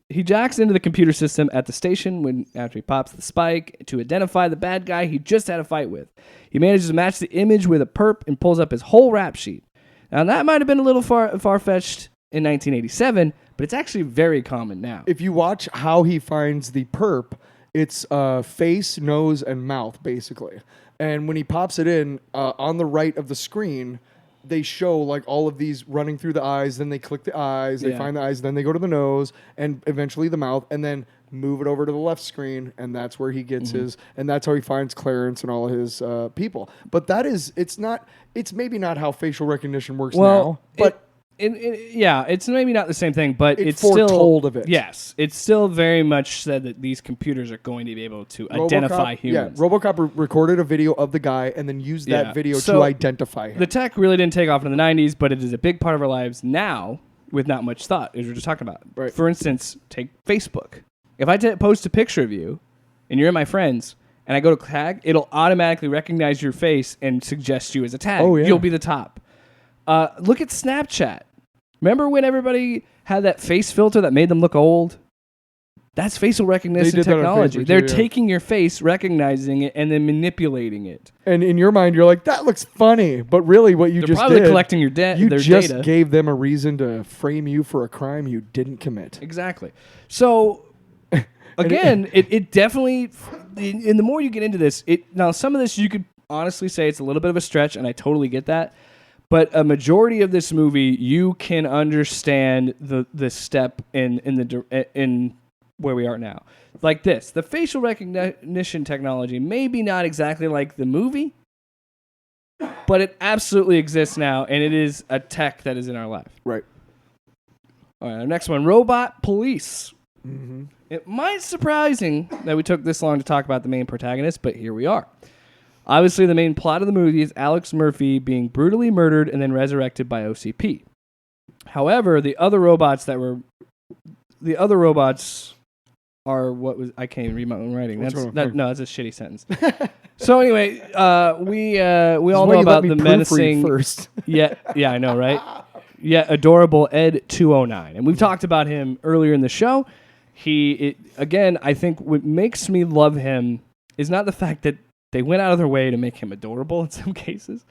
he jacks into the computer system at the station after he pops the spike to identify the bad guy he just had a fight with. He manages to match the image with a perp and pulls up his whole rap sheet. Now, that might have been a little far-fetched in 1987, but it's actually very common now. If you watch how he finds the perp, it's face, nose, and mouth, basically. And when he pops it in, on the right of the screen, they show like all of these running through the eyes, then they click the eyes, they find the eyes, then they go to the nose, and eventually the mouth, and then move it over to the left screen, and that's where he gets his, and that's how he finds Clarence and all of his people. But it's maybe not how facial recognition works now, but it's maybe not the same thing, but it's foretold still of it. Yes, it's still very much said that these computers are going to be able to identify humans. Yeah, RoboCop recorded a video of the guy and then used that video to identify him. The tech really didn't take off in the 90s, but it is a big part of our lives now with not much thought, as we were just talking about. Right. For instance, take Facebook. If I post a picture of you and you're in my friends and I go to tag, it'll automatically recognize your face and suggest you as a tag. Oh, yeah. You'll be the top. Look at Snapchat. Remember when everybody had that face filter that made them look old? That's facial recognition technology. They're taking your face, recognizing it, and then manipulating it. And in your mind, you're like, that looks funny. But really what They're probably collecting your their you just data. gave them a reason to frame you for a crime you didn't commit. Exactly. So, again, it definitely, and the more you get into this, now some of this you could honestly say it's a little bit of a stretch, and I totally get that. But a majority of this movie, you can understand the step in where we are now. Like this, the facial recognition technology may be not exactly like the movie, but it absolutely exists now, and it is a tech that is in our life. Right. All right, our next one, Robot Police. Mm-hmm. It might surprising that we took this long to talk about the main protagonist, but here we are. Obviously, the main plot of the movie is Alex Murphy being brutally murdered and then resurrected by OCP. However, the other robots are what was I can't even read my own writing. That's a shitty sentence. So anyway, we all know about the menacing first. yeah, I know, right? Yeah, adorable Ed 209, and we've talked about him earlier in the show. Again, I think what makes me love him is not the fact that they went out of their way to make him adorable in some cases.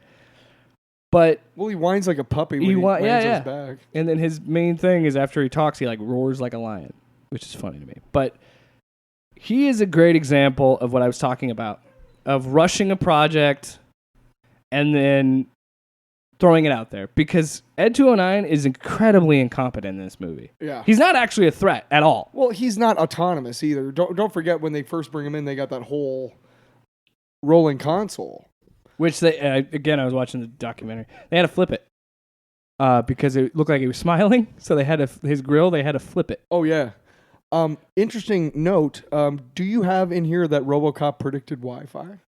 But he whines like a puppy when he lands on his back. And then his main thing is after he talks, he like roars like a lion, which is funny to me. But he is a great example of what I was talking about, of rushing a project and then throwing it out there. Because Ed 209 is incredibly incompetent in this movie. Yeah. He's not actually a threat at all. Well, he's not autonomous either. Don't forget when they first bring him in, they got that whole rolling console. Which they again, I was watching the documentary. They had to flip it because it looked like he was smiling. So they had his grill. They had to flip it. Oh yeah. Interesting note. Do you have in here that RoboCop predicted Wi-Fi?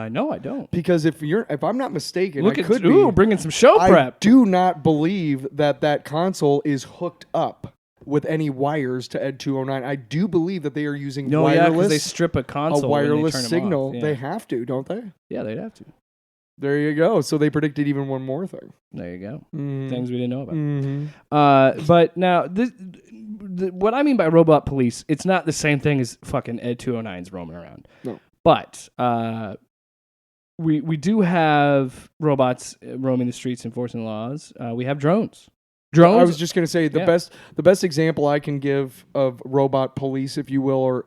No, I don't. Because if I'm not mistaken, bringing some show prep. I do not believe that console is hooked up with any wires to Ed 209. I do believe that they are using wireless. They strip a console. A wireless when they turn signal. them off. Yeah. They have to, don't they? Yeah, they'd have to. There you go. So they predicted even one more thing. There you go. Mm. Things we didn't know about. Mm-hmm. But now, what I mean by robot police, it's not the same thing as fucking Ed 209's roaming around. No. But we do have robots roaming the streets enforcing laws. We have drones. I was just going to say the best example I can give of robot police, if you will, or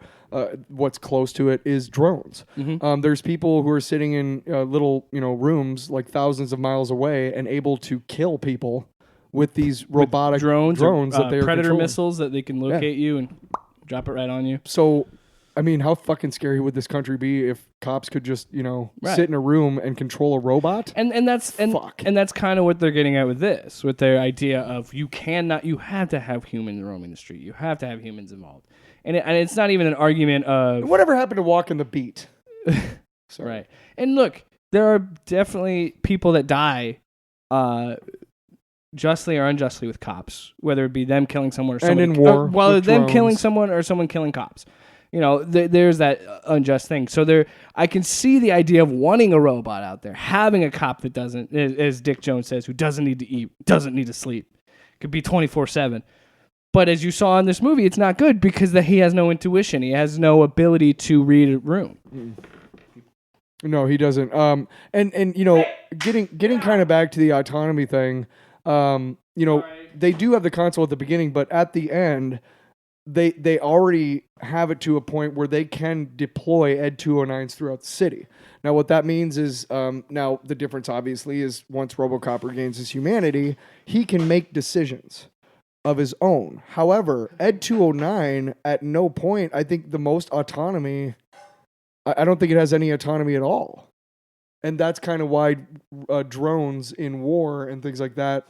what's close to it, is drones. Mm-hmm. There's people who are sitting in little rooms like thousands of miles away and able to kill people with these robotic drones that they are predator controlling. Missiles that they can locate you and drop it right on you. So, I mean, how fucking scary would this country be if cops could just, sit in a room and control a robot? And that's kind of what they're getting at with this, with their idea of you have to have humans roaming the street. You have to have humans involved. And it's not even an argument of whatever happened to walking the beat. Sorry. Right. And look, there are definitely people that die justly or unjustly with cops, whether it be them killing someone or someone in war, them killing someone or someone killing cops. There's that unjust thing. So I can see the idea of wanting a robot out there, having a cop that doesn't, as Dick Jones says, who doesn't need to eat, doesn't need to sleep, could be 24/7. But as you saw in this movie, it's not good because he has no intuition. He has no ability to read a room. No, he doesn't. And getting kind of back to the autonomy thing, they do have the console at the beginning, but at the end, they already have it to a point where they can deploy Ed 209s throughout the city. Now, what that means is, now the difference obviously is once RoboCop regains his humanity, he can make decisions of his own. However, Ed 209 at no point, I think the most autonomy, I don't think it has any autonomy at all. And that's kind of why drones in war and things like that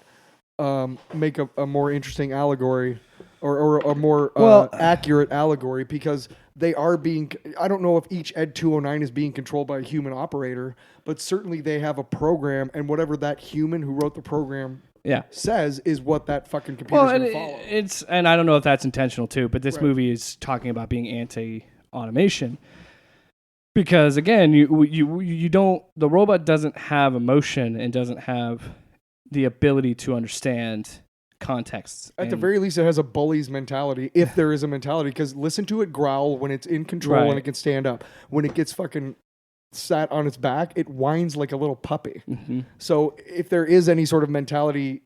make a more interesting allegory or a more accurate allegory, because they are being, I don't know if each Ed 209 is being controlled by a human operator, but certainly they have a program, and whatever that human who wrote the program says is what that fucking computer's going to follow. And I don't know if that's intentional too, but this movie is talking about being anti-automation. Because again, you don't, the robot doesn't have emotion and doesn't have the ability to understand contexts. At the very least, it has a bully's mentality, if there is a mentality, because listen to it growl when it's in control and it can stand up. When it gets fucking sat on its back, it whines like a little puppy. Mm-hmm. So if there is any sort of mentality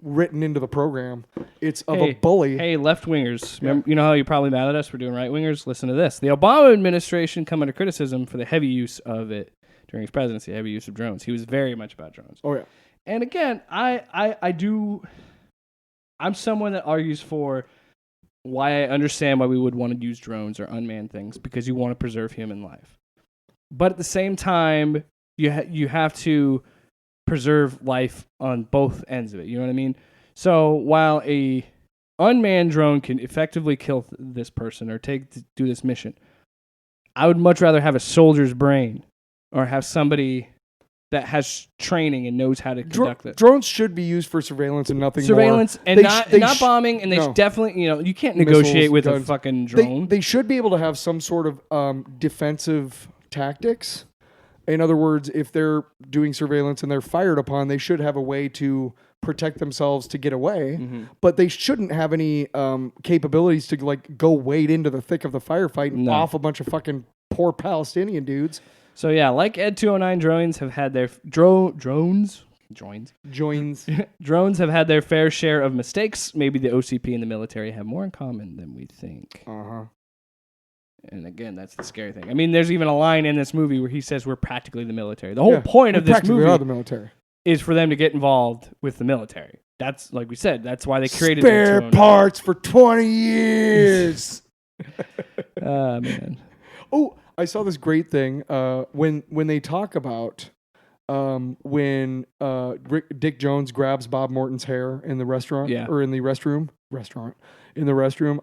written into the program, it's of a bully. Hey, left-wingers. Remember, you know how you're probably mad at us for doing right-wingers? Listen to this. The Obama administration come under criticism for the heavy use of it during his presidency, heavy use of drones. He was very much about drones. Oh, yeah. And again, I'm someone that argues for why I understand why we would want to use drones or unmanned things, because you want to preserve human life. But at the same time, you have to preserve life on both ends of it. You know what I mean? So while a unmanned drone can effectively kill this person or do this mission, I would much rather have a soldier's brain or have somebody that has training and knows how to conduct it. Drones should be used for surveillance and nothing surveillance more. And not bombing, and they definitely, you can't negotiate with a fucking drone. They should be able to have some sort of defensive tactics. In other words, if they're doing surveillance and they're fired upon, they should have a way to protect themselves to get away. Mm-hmm. But they shouldn't have any capabilities to go wade into the thick of the firefight and off a bunch of fucking poor Palestinian dudes. So yeah, like Ed 209, drones have had their drones have had their fair share of mistakes. Maybe the OCP and the military have more in common than we think. And again, that's the scary thing. I mean, there's even a line in this movie where he says we're practically the military. The whole point of this movie the military is for them to get involved with the military. That's, like we said, that's why they created spare parts for 20 years. Man. Oh, I saw this great thing when they talk about when Dick Jones grabs Bob Morton's hair in the restaurant or in the restroom.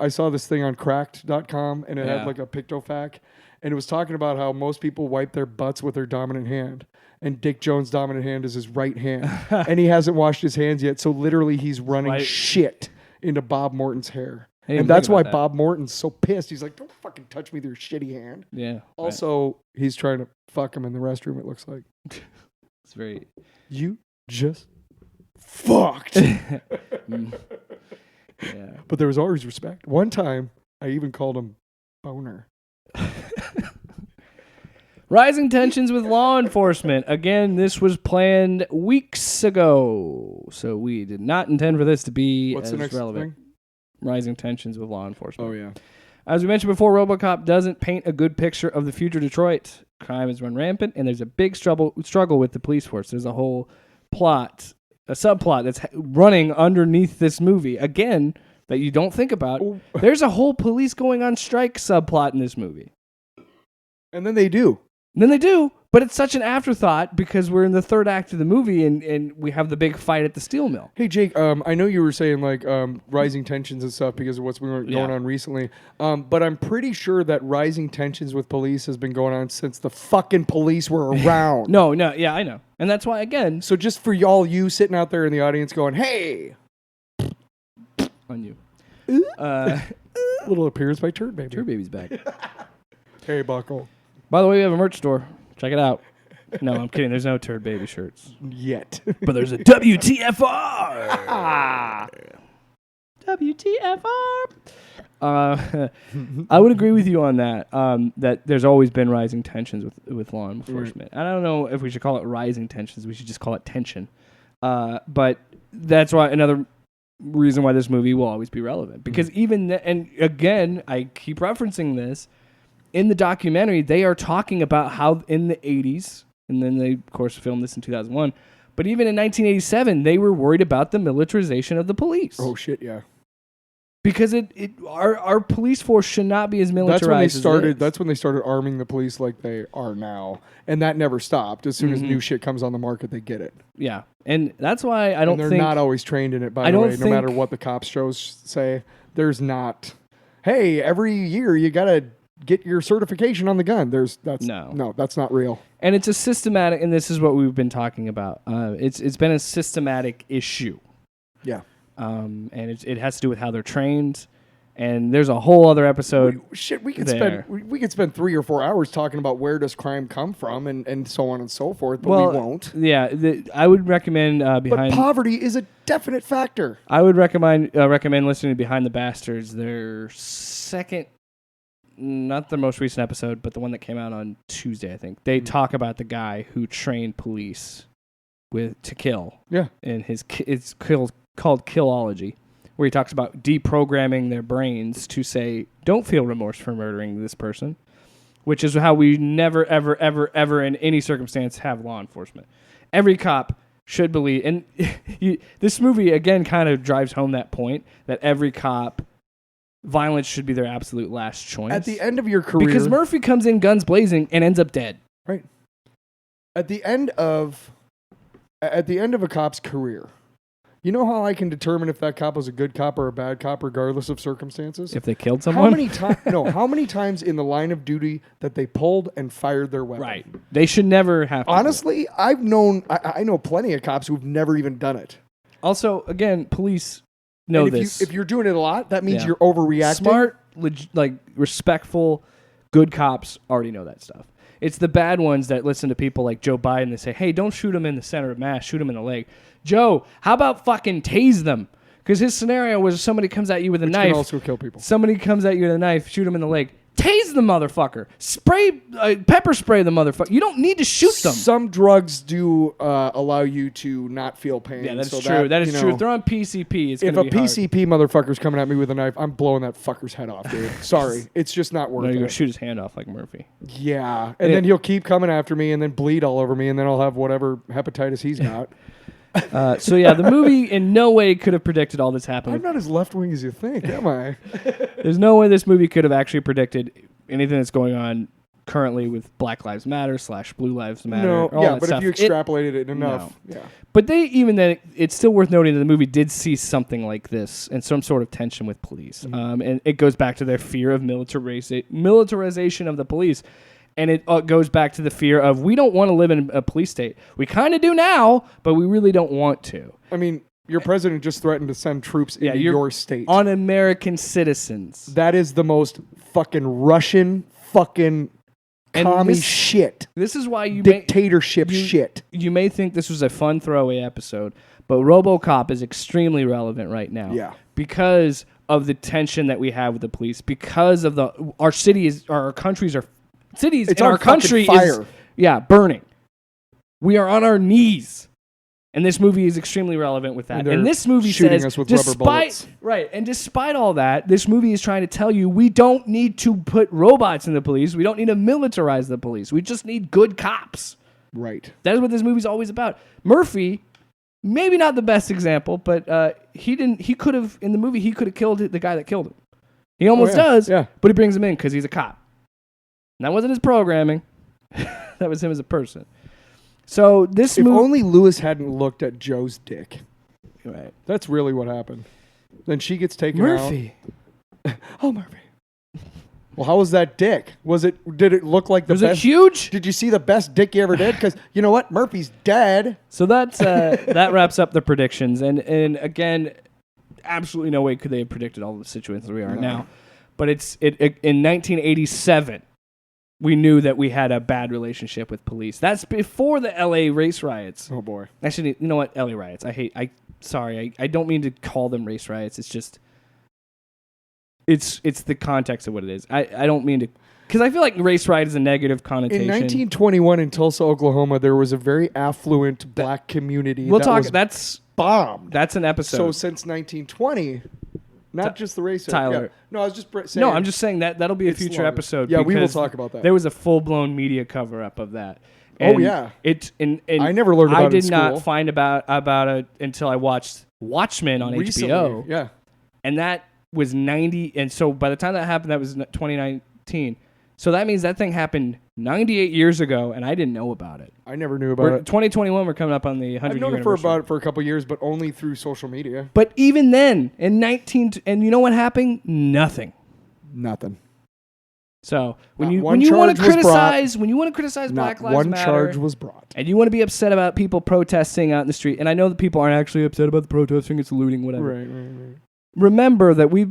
I saw this thing on cracked.com and it had like a pictofac, and it was talking about how most people wipe their butts with their dominant hand. And Dick Jones' dominant hand is his right hand. And he hasn't washed his hands yet, so literally he's running shit into Bob Morton's hair. And that's why Bob Morton's so pissed. He's like, don't fucking touch me with your shitty hand. Yeah. Also, he's trying to fuck him in the restroom, it looks like. It's very... You just fucked. Yeah. But there was always respect. One time, I even called him Boner. Rising tensions with law enforcement. Again, this was planned weeks ago, so we did not intend for this to be What's as the next relevant. thing? Rising tensions with law enforcement. Oh, yeah. As we mentioned before, RoboCop doesn't paint a good picture of the future Detroit. Crime has run rampant, and there's a big struggle with the police force. There's a whole plot, a subplot that's running underneath this movie. Again, that you don't think about. Oh. There's a whole police going on strike subplot in this movie. And then they do. But it's such an afterthought because we're in the third act of the movie and we have the big fight at the steel mill. Hey, Jake, I know you were saying like rising tensions and stuff because of what's been going on recently, but I'm pretty sure that rising tensions with police has been going on since the fucking police were around. No, yeah, I know. And that's why, again... So just for you sitting out there in the audience going, hey! On you. Little appearance by Turd Baby. Turd Baby's back. Hey, Buckle. By the way, we have a merch store. Check it out. No, I'm kidding. There's no Turd Baby shirts. Yet. But there's a WTFR! WTFR! I would agree with you on that, that there's always been rising tensions with law enforcement. I don't know if we should call it rising tensions. We should just call it tension. But that's why another reason why this movie will always be relevant. Because and again, I keep referencing this, in the documentary, they are talking about how in the 80s, and then they, of course, filmed this in 2001, but even in 1987, they were worried about the militarization of the police. Oh, shit, yeah. Because our police force should not be as militarized That's when they started arming the police like they are now. And that never stopped. As soon as new shit comes on the market, they get it. Yeah. And that's why I don't think... they're not always trained in it, by the way, no matter what the cops shows say. There's not, hey, every year you got to get your certification on the gun. No, that's not real. And it's a systematic, and this is what we've been talking about. It's been a systematic issue. Yeah. And it has to do with how they're trained. And there's a whole other episode. We could spend 3 or 4 hours talking about where does crime come from and so on and so forth, but we won't. Yeah, I would recommend But poverty is a definite factor. I would recommend listening to Behind the Bastards, their second, not the most recent episode, but the one that came out on Tuesday, I think. They talk about the guy who trained police to kill. Yeah. And it's called Killology, where he talks about deprogramming their brains to say, don't feel remorse for murdering this person, which is how we never, ever, ever, ever in any circumstance have law enforcement. Every cop should believe, and this movie, again, kind of drives home that point, that every cop, violence should be their absolute last choice. At the end of your career... Because Murphy comes in guns blazing and ends up dead. Right. At the end of a cop's career... You know how I can determine if that cop was a good cop or a bad cop, regardless of circumstances? If they killed someone? How many times in the line of duty that they pulled and fired their weapon? Right. They should never have to. Honestly, I know plenty of cops who've never even done it. Also, again, police know this. If you're doing it a lot, that means you're overreacting. Smart, respectful, good cops already know that stuff. It's the bad ones that listen to people like Joe Biden that say, hey, don't shoot him in the center of mass, shoot him in the leg. Joe, how about fucking tase them? Because his scenario was somebody comes at you with a knife. Can also kill people. Somebody comes at you with a knife, shoot him in the leg. Tase the motherfucker. Pepper spray the motherfucker. You don't need to shoot them. Some drugs do allow you to not feel pain. Yeah, that's true. That is true. If they're on PCP, it's going to be hard. If a PCP motherfucker's coming at me with a knife, I'm blowing that fucker's head off, dude. Sorry. It's just not worth it. You're going to shoot his hand off like Murphy. Yeah. And then he'll keep coming after me and then bleed all over me, and then I'll have whatever hepatitis he's got. So yeah, the movie in no way could have predicted all this happening. I'm not as left-wing as you think, am I? There's no way this movie could have actually predicted anything that's going on currently with Black Lives Matter / Blue Lives Matter. No, all yeah, that but stuff. if you extrapolated it enough, yeah. But it's still worth noting that the movie did see something like this and some sort of tension with police. And it goes back to their fear of militarization of the police. And it goes back to the fear of, we don't want to live in a police state. We kind of do now, but we really don't want to. I mean, your president just threatened to send troops into your state. On American citizens. That is the most fucking Russian fucking commie shit. This is why dictatorship shit. You may think this was a fun throwaway episode, but RoboCop is extremely relevant right now. Yeah. Because of the tension that we have with the police, because of our cities, our countries are cities it's in our country fire. Is burning. We are on our knees. And this movie is extremely relevant with that. And this movie shooting says, us with rubber bullets. And despite all that, this movie is trying to tell you we don't need to put robots in the police. We don't need to militarize the police. We just need good cops. Right. That is what this movie's always about. Murphy, maybe not the best example, but he could have killed the guy that killed him. He almost does, but he brings him in because he's a cop. And that wasn't his programming. That was him as a person. So this movie... If only Lewis hadn't looked at Joe's dick. Right. That's really what happened. Then she gets taken Murphy. out. Oh, Murphy. Well, how was that dick? Did it look like the best? Was it huge? Did you see the best dick you ever did? Because you know what? Murphy's dead. So that's that wraps up the predictions. And again, absolutely no way could they have predicted all the situations we are now. But in 1987... we knew that we had a bad relationship with police. That's before the L.A. race riots. Oh, boy. Actually, you know what? L.A. riots. I don't mean to call them race riots. It's just, it's the context of what it is. I don't mean to, because I feel like race riot is a negative connotation. In 1921 in Tulsa, Oklahoma, there was a very affluent black community. That's bombed. That's an episode. So since 1920... Not just the race. Tyler. Yeah. No, I was just saying. No, I'm just saying that'll be a future episode. Yeah, we will talk about that. There was a full-blown media cover-up of that. And I never learned about it in school. I did not find about it until I watched Watchmen on HBO. Yeah. And that was 90. And so by the time that happened, that was 2019. So that means that thing happened 98 years ago, and I didn't know about it. I never knew about it. 2021, we're coming up on the 100th I've known anniversary. it for a couple of years, but only through social media. But even then, and you know what happened? Nothing. So when you want to criticize Black Lives Matter, one charge was brought, and you want to be upset about people protesting out in the street, and I know that people aren't actually upset about the protesting; it's looting, whatever. Right. Remember that we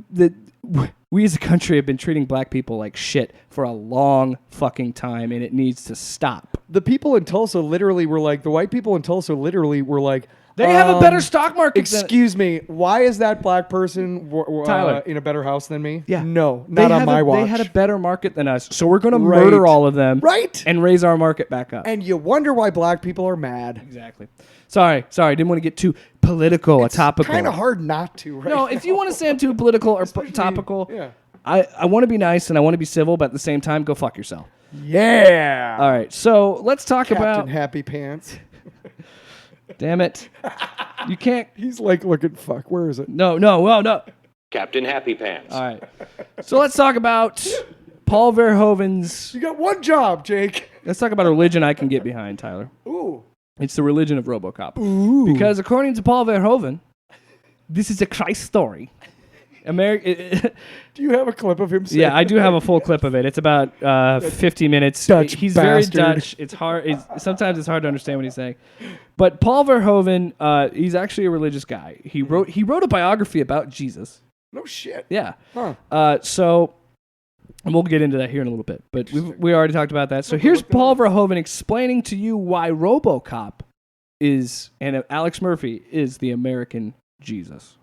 as a country have been treating black people like shit for a long fucking time, and it needs to stop. The people in Tulsa literally were like, the white people in Tulsa literally were like, they have a better stock market. Excuse me, why is that black person Tyler, in a better house than me? Yeah. No, not on my watch. They had a better market than us, so we're going to murder all of them, and raise our market back up. And you wonder why black people are mad. Exactly. Sorry. Didn't want to get too political or topical. It's kind of hard not to, right? No, if you want to say I'm too political or topical, yeah. I want to be nice and I want to be civil, but at the same time, go fuck yourself. Yeah. All right, so let's talk about Captain Happy Pants. Damn it. You can't. He's like, looking, fuck, where is it? No. Captain Happy Pants. All right. So let's talk about Paul Verhoeven's... You got one job, Jake. Let's talk about a religion I can get behind, Tyler. Ooh. It's the religion of RoboCop. Ooh. Because according to Paul Verhoeven, this is a Christ story. Do you have a clip of him saying Yeah, I do have a full clip of it. It's about 50 minutes. He's bastard. very Dutch. It's hard. Sometimes it's hard to understand what he's saying. But Paul Verhoeven, he's actually a religious guy. He wrote a biography about Jesus. No shit. Yeah. Huh. So and we'll get into that here in a little bit. But we already talked about that. So here's Paul Verhoeven explaining to you why RoboCop is, and Alex Murphy is the American Jesus.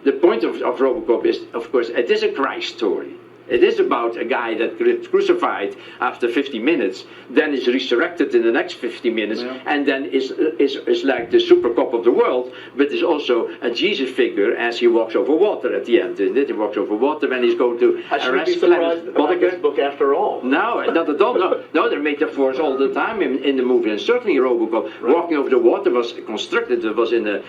The point of RoboCop is, of course, it is a Christ story. It is about a guy that gets crucified after 50 minutes, then is resurrected in the next 50 minutes, and then is like the super cop of the world, but is also a Jesus figure as he walks over water at the end. Isn't it? He walks over water when he's going to arrest this book after all. No, not at all. No, there are metaphors all the time in the movie, and certainly RoboCop walking over the water was constructed. It was in a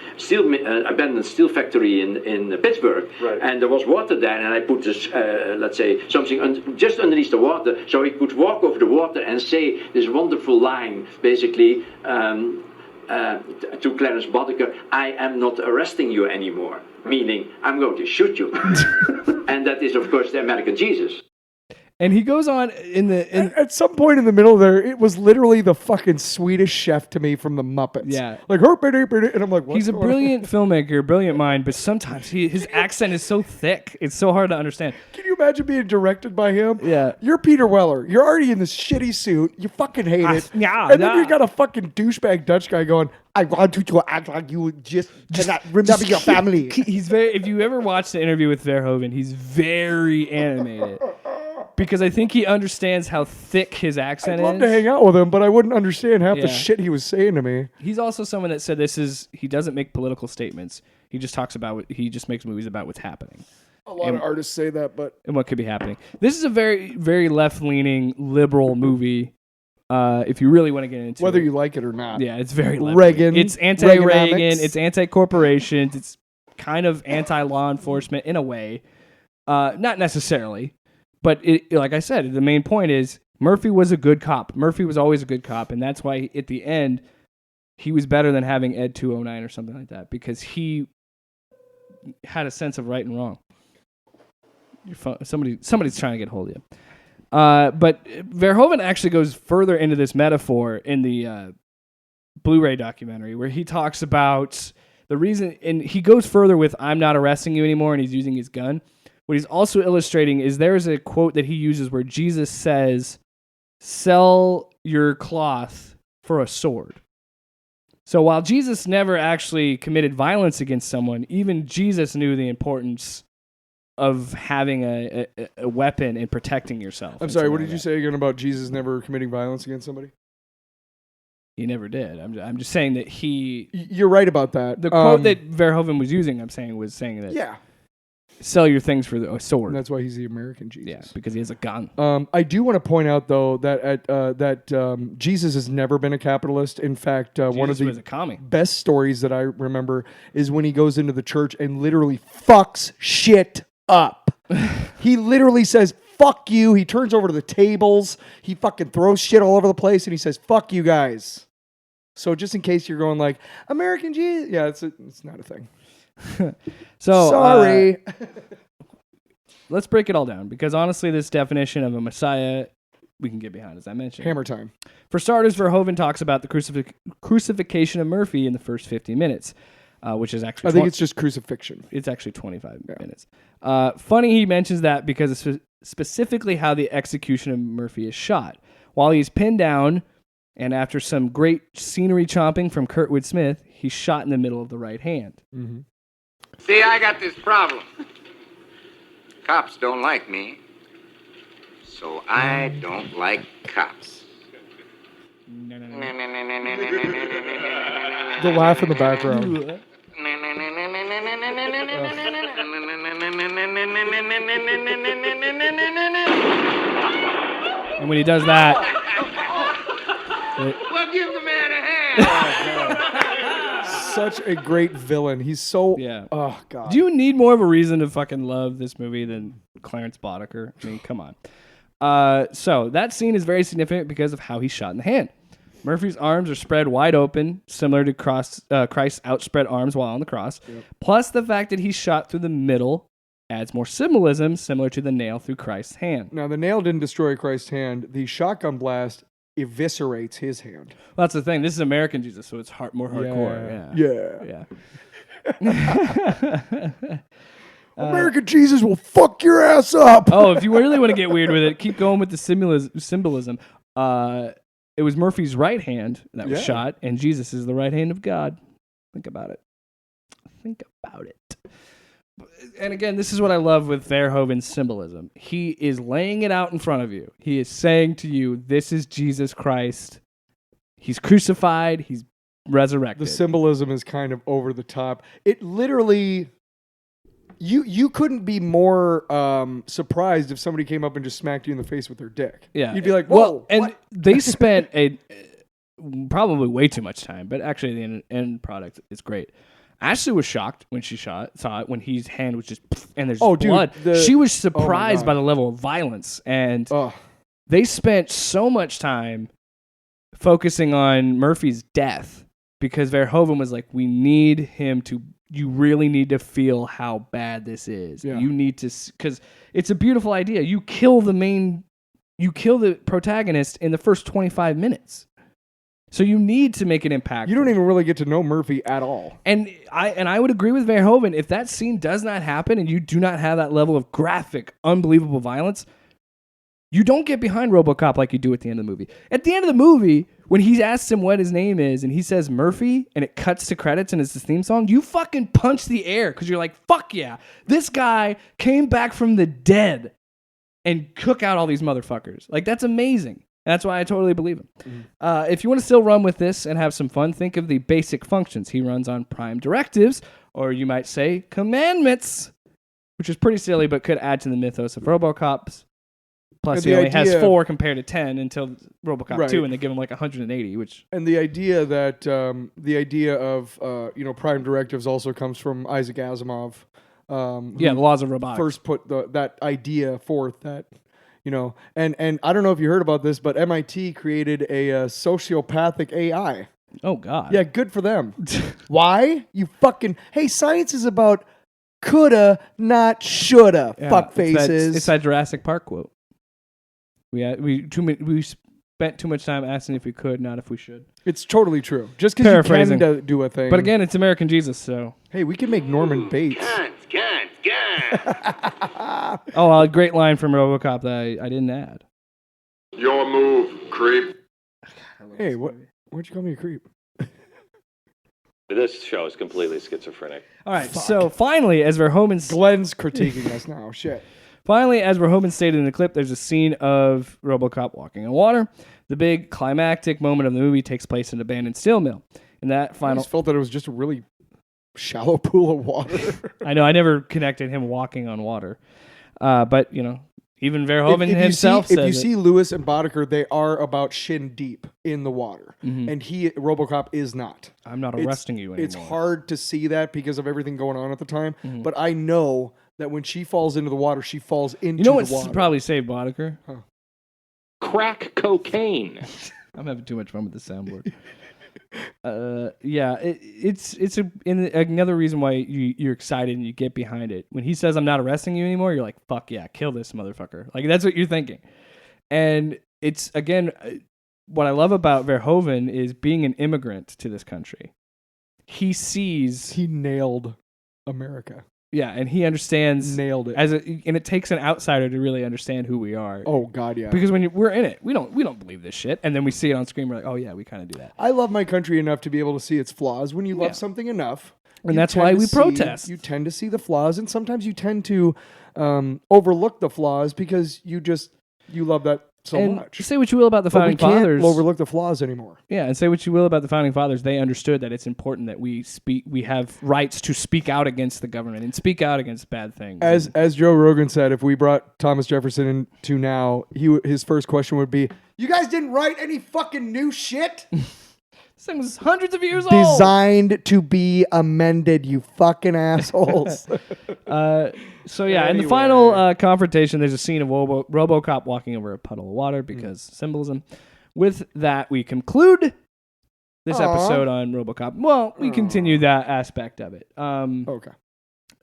abandoned steel factory in Pittsburgh, and there was water there, and I put this, let's say, say, something just underneath the water, so he could walk over the water and say this wonderful line, basically, to Clarence Boddicker, I am not arresting you anymore, meaning I'm going to shoot you. And that is, of course, the American Jesus. And he goes on at some point in the middle there, it was literally the fucking Swedish Chef to me from the Muppets. Yeah. Like, and I'm like, what's he's a brilliant filmmaker, brilliant mind, but sometimes his accent is so thick, it's so hard to understand. Can you imagine being directed by him? Yeah. You're Peter Weller. You're already in this shitty suit. You fucking hate it. And then you got a fucking douchebag Dutch guy going, I want you to act like you just cannot remember your family. He's very. If you ever watch the interview with Verhoeven, he's very animated. Because I think he understands how thick his accent is. I'd love to hang out with him, but I wouldn't understand half the shit he was saying to me. He's also someone that said he doesn't make political statements. He just he just makes movies about what's happening. A lot of artists say that, and what could be happening. This is a very, very left-leaning, liberal movie. If you really want to get into whether you like it or not. Yeah, it's very left. Reagan. It's anti-Reagan. It's anti-corporations. It's kind of anti-law enforcement in a way. Not necessarily. But like I said, the main point is Murphy was a good cop. Murphy was always a good cop, and that's why at the end he was better than having Ed 209 or something like that, because he had a sense of right and wrong. Somebody's trying to get hold of you. But Verhoeven actually goes further into this metaphor in the Blu-ray documentary, where he talks about the reason, and he goes further with "I'm not arresting you anymore," and he's using his gun. What he's also illustrating is there's a quote that he uses where Jesus says, "Sell your cloth for a sword." So while Jesus never actually committed violence against someone, even Jesus knew the importance of having a weapon and protecting yourself. I'm sorry, what did you say again about Jesus never committing violence against somebody? He never did. I'm just saying that he... You're right about that. The quote that Verhoeven was using, was saying that... Yeah. Sell your things for a sword. And that's why he's the American Jesus. Yeah, because he has a gun. I do want to point out, though, that Jesus has never been a capitalist. In fact, one of the best stories that I remember is when he goes into the church and literally fucks shit up. He literally says, fuck you. He turns over to the tables. He fucking throws shit all over the place, and he says, fuck you guys. So just in case you're going like, American Jesus, yeah, it's not a thing. So sorry. Let's break it all down, because honestly, this definition of a Messiah we can get behind, as I mentioned. Hammer time. For starters, Verhoeven talks about the crucifixion of Murphy in the first 50 minutes, which is actually... I think it's just crucifixion. It's actually 25 minutes. Funny he mentions that because it's specifically how the execution of Murphy is shot. While he's pinned down, and after some great scenery chomping from Kurtwood Smith, he's shot in the middle of the right hand. Mm-hmm. See, I got this problem. Cops don't like me, so I don't like cops. The laugh in the background. And when he does that... Well, give the man a hand. Such a great villain. He's so... Yeah. Oh, God. Do you need more of a reason to fucking love this movie than Clarence Boddicker? I mean, come on. So that scene is very significant because of how he's shot in the hand. Murphy's arms are spread wide open, similar to Christ's outspread arms while on the cross. Yep. Plus the fact that he's shot through the middle adds more symbolism, similar to the nail through Christ's hand. Now, the nail didn't destroy Christ's hand. The shotgun blast eviscerates his hand. Well, that's the thing. This is American Jesus, so it's more hardcore. Yeah. American Jesus will fuck your ass up. Oh, if you really want to get weird with it, keep going with the symbolism. It was Murphy's right hand that was shot, and Jesus is the right hand of God. Think about it. And again, this is what I love with Verhoeven's symbolism. He is laying it out in front of you. He is saying to you, this is Jesus Christ. He's crucified. He's resurrected. The symbolism is kind of over the top. It literally... You couldn't be more surprised if somebody came up and just smacked you in the face with their dick. Yeah. You'd be like, whoa. And they spent probably way too much time, but actually the end product is great. Ashley was shocked when she saw it when his hand was just and there's dude, blood. She was surprised by the level of violence, and they spent so much time focusing on Murphy's death because Verhoeven was like, "We need him to. You really need to feel how bad this is. Yeah. You need to because it's a beautiful idea. You kill the protagonist in the first 25 minutes." So you need to make an impact. You don't even really get to know Murphy at all. And I would agree with Verhoeven. If that scene does not happen and you do not have that level of graphic, unbelievable violence, you don't get behind RoboCop like you do at the end of the movie. At the end of the movie, when he asks him what his name is and he says Murphy and it cuts to credits and it's the theme song, you fucking punch the air because you're like, fuck yeah. This guy came back from the dead and cook out all these motherfuckers. Like, that's amazing. That's why I totally believe him. Mm-hmm. If you want to still run with this and have some fun, think of the basic functions. He runs on prime directives, or you might say commandments, which is pretty silly but could add to the mythos of RoboCops. Plus, he only has 4 compared to 10 until RoboCop 2, and they give him like 180. And the idea that prime directives also comes from Isaac Asimov. The laws of robotics. First put that idea forth that. And I don't know if you heard about this, but MIT created a sociopathic AI. Oh, God. Yeah, good for them. Why? Hey, science is about coulda, not shoulda, fuck faces. It's that Jurassic Park quote. We spent too much time asking if we could, not if we should. It's totally true. Just because you can do a thing. But again, it's American Jesus, so. Hey, we can make Norman Bates. Oh, a great line from RoboCop that I didn't add. Your move, creep. Hey, why'd you call me a creep? This show is completely schizophrenic. All right, so finally, as Verhoeven's... Glenn's critiquing us now. Shit. Finally, as Verhoeven stated in the clip, there's a scene of RoboCop walking on water. The big climactic moment of the movie takes place in an abandoned steel mill. In that final... I just felt that it was just a really shallow pool of water. I know, I never connected him walking on water. But, even Verhoeven himself says if you see Lewis and Boddicker, they are about shin deep in the water. Mm-hmm. And RoboCop is not. I'm not arresting you anymore. It's hard to see that because of everything going on at the time. Mm-hmm. But I know that when she falls into the water, she falls into the water. You know what's probably saved Boddicker? Huh. Crack cocaine. I'm having too much fun with the soundboard. It's another reason why you're excited and you get behind it. When he says, "I'm not arresting you anymore," you're like, "Fuck yeah, kill this motherfucker!" Like that's what you're thinking. And it's again, what I love about Verhoeven is being an immigrant to this country. He nailed America. Yeah, and he understands. Nailed it. And it takes an outsider to really understand who we are. Oh God, yeah. Because when we're in it, we don't believe this shit, and then we see it on screen. We're like, oh yeah, we kind of do that. I love my country enough to be able to see its flaws. When you love something enough, and that's why we protest. You tend to see the flaws, and sometimes you tend to overlook the flaws because you love that so much. Say what you will about the founding fathers. Can't overlook the flaws anymore. Yeah, and say what you will about the founding fathers. They understood that it's important that we have rights to speak out against the government and speak out against bad things. As Joe Rogan said, if we brought Thomas Jefferson into now, his first question would be, "You guys didn't write any fucking new shit?" This thing was hundreds of years old. Designed to be amended, you fucking assholes. So yeah, in the final confrontation, there's a scene of RoboCop walking over a puddle of water because symbolism. With that, we conclude this episode on RoboCop. Well, we continue that aspect of it. Okay.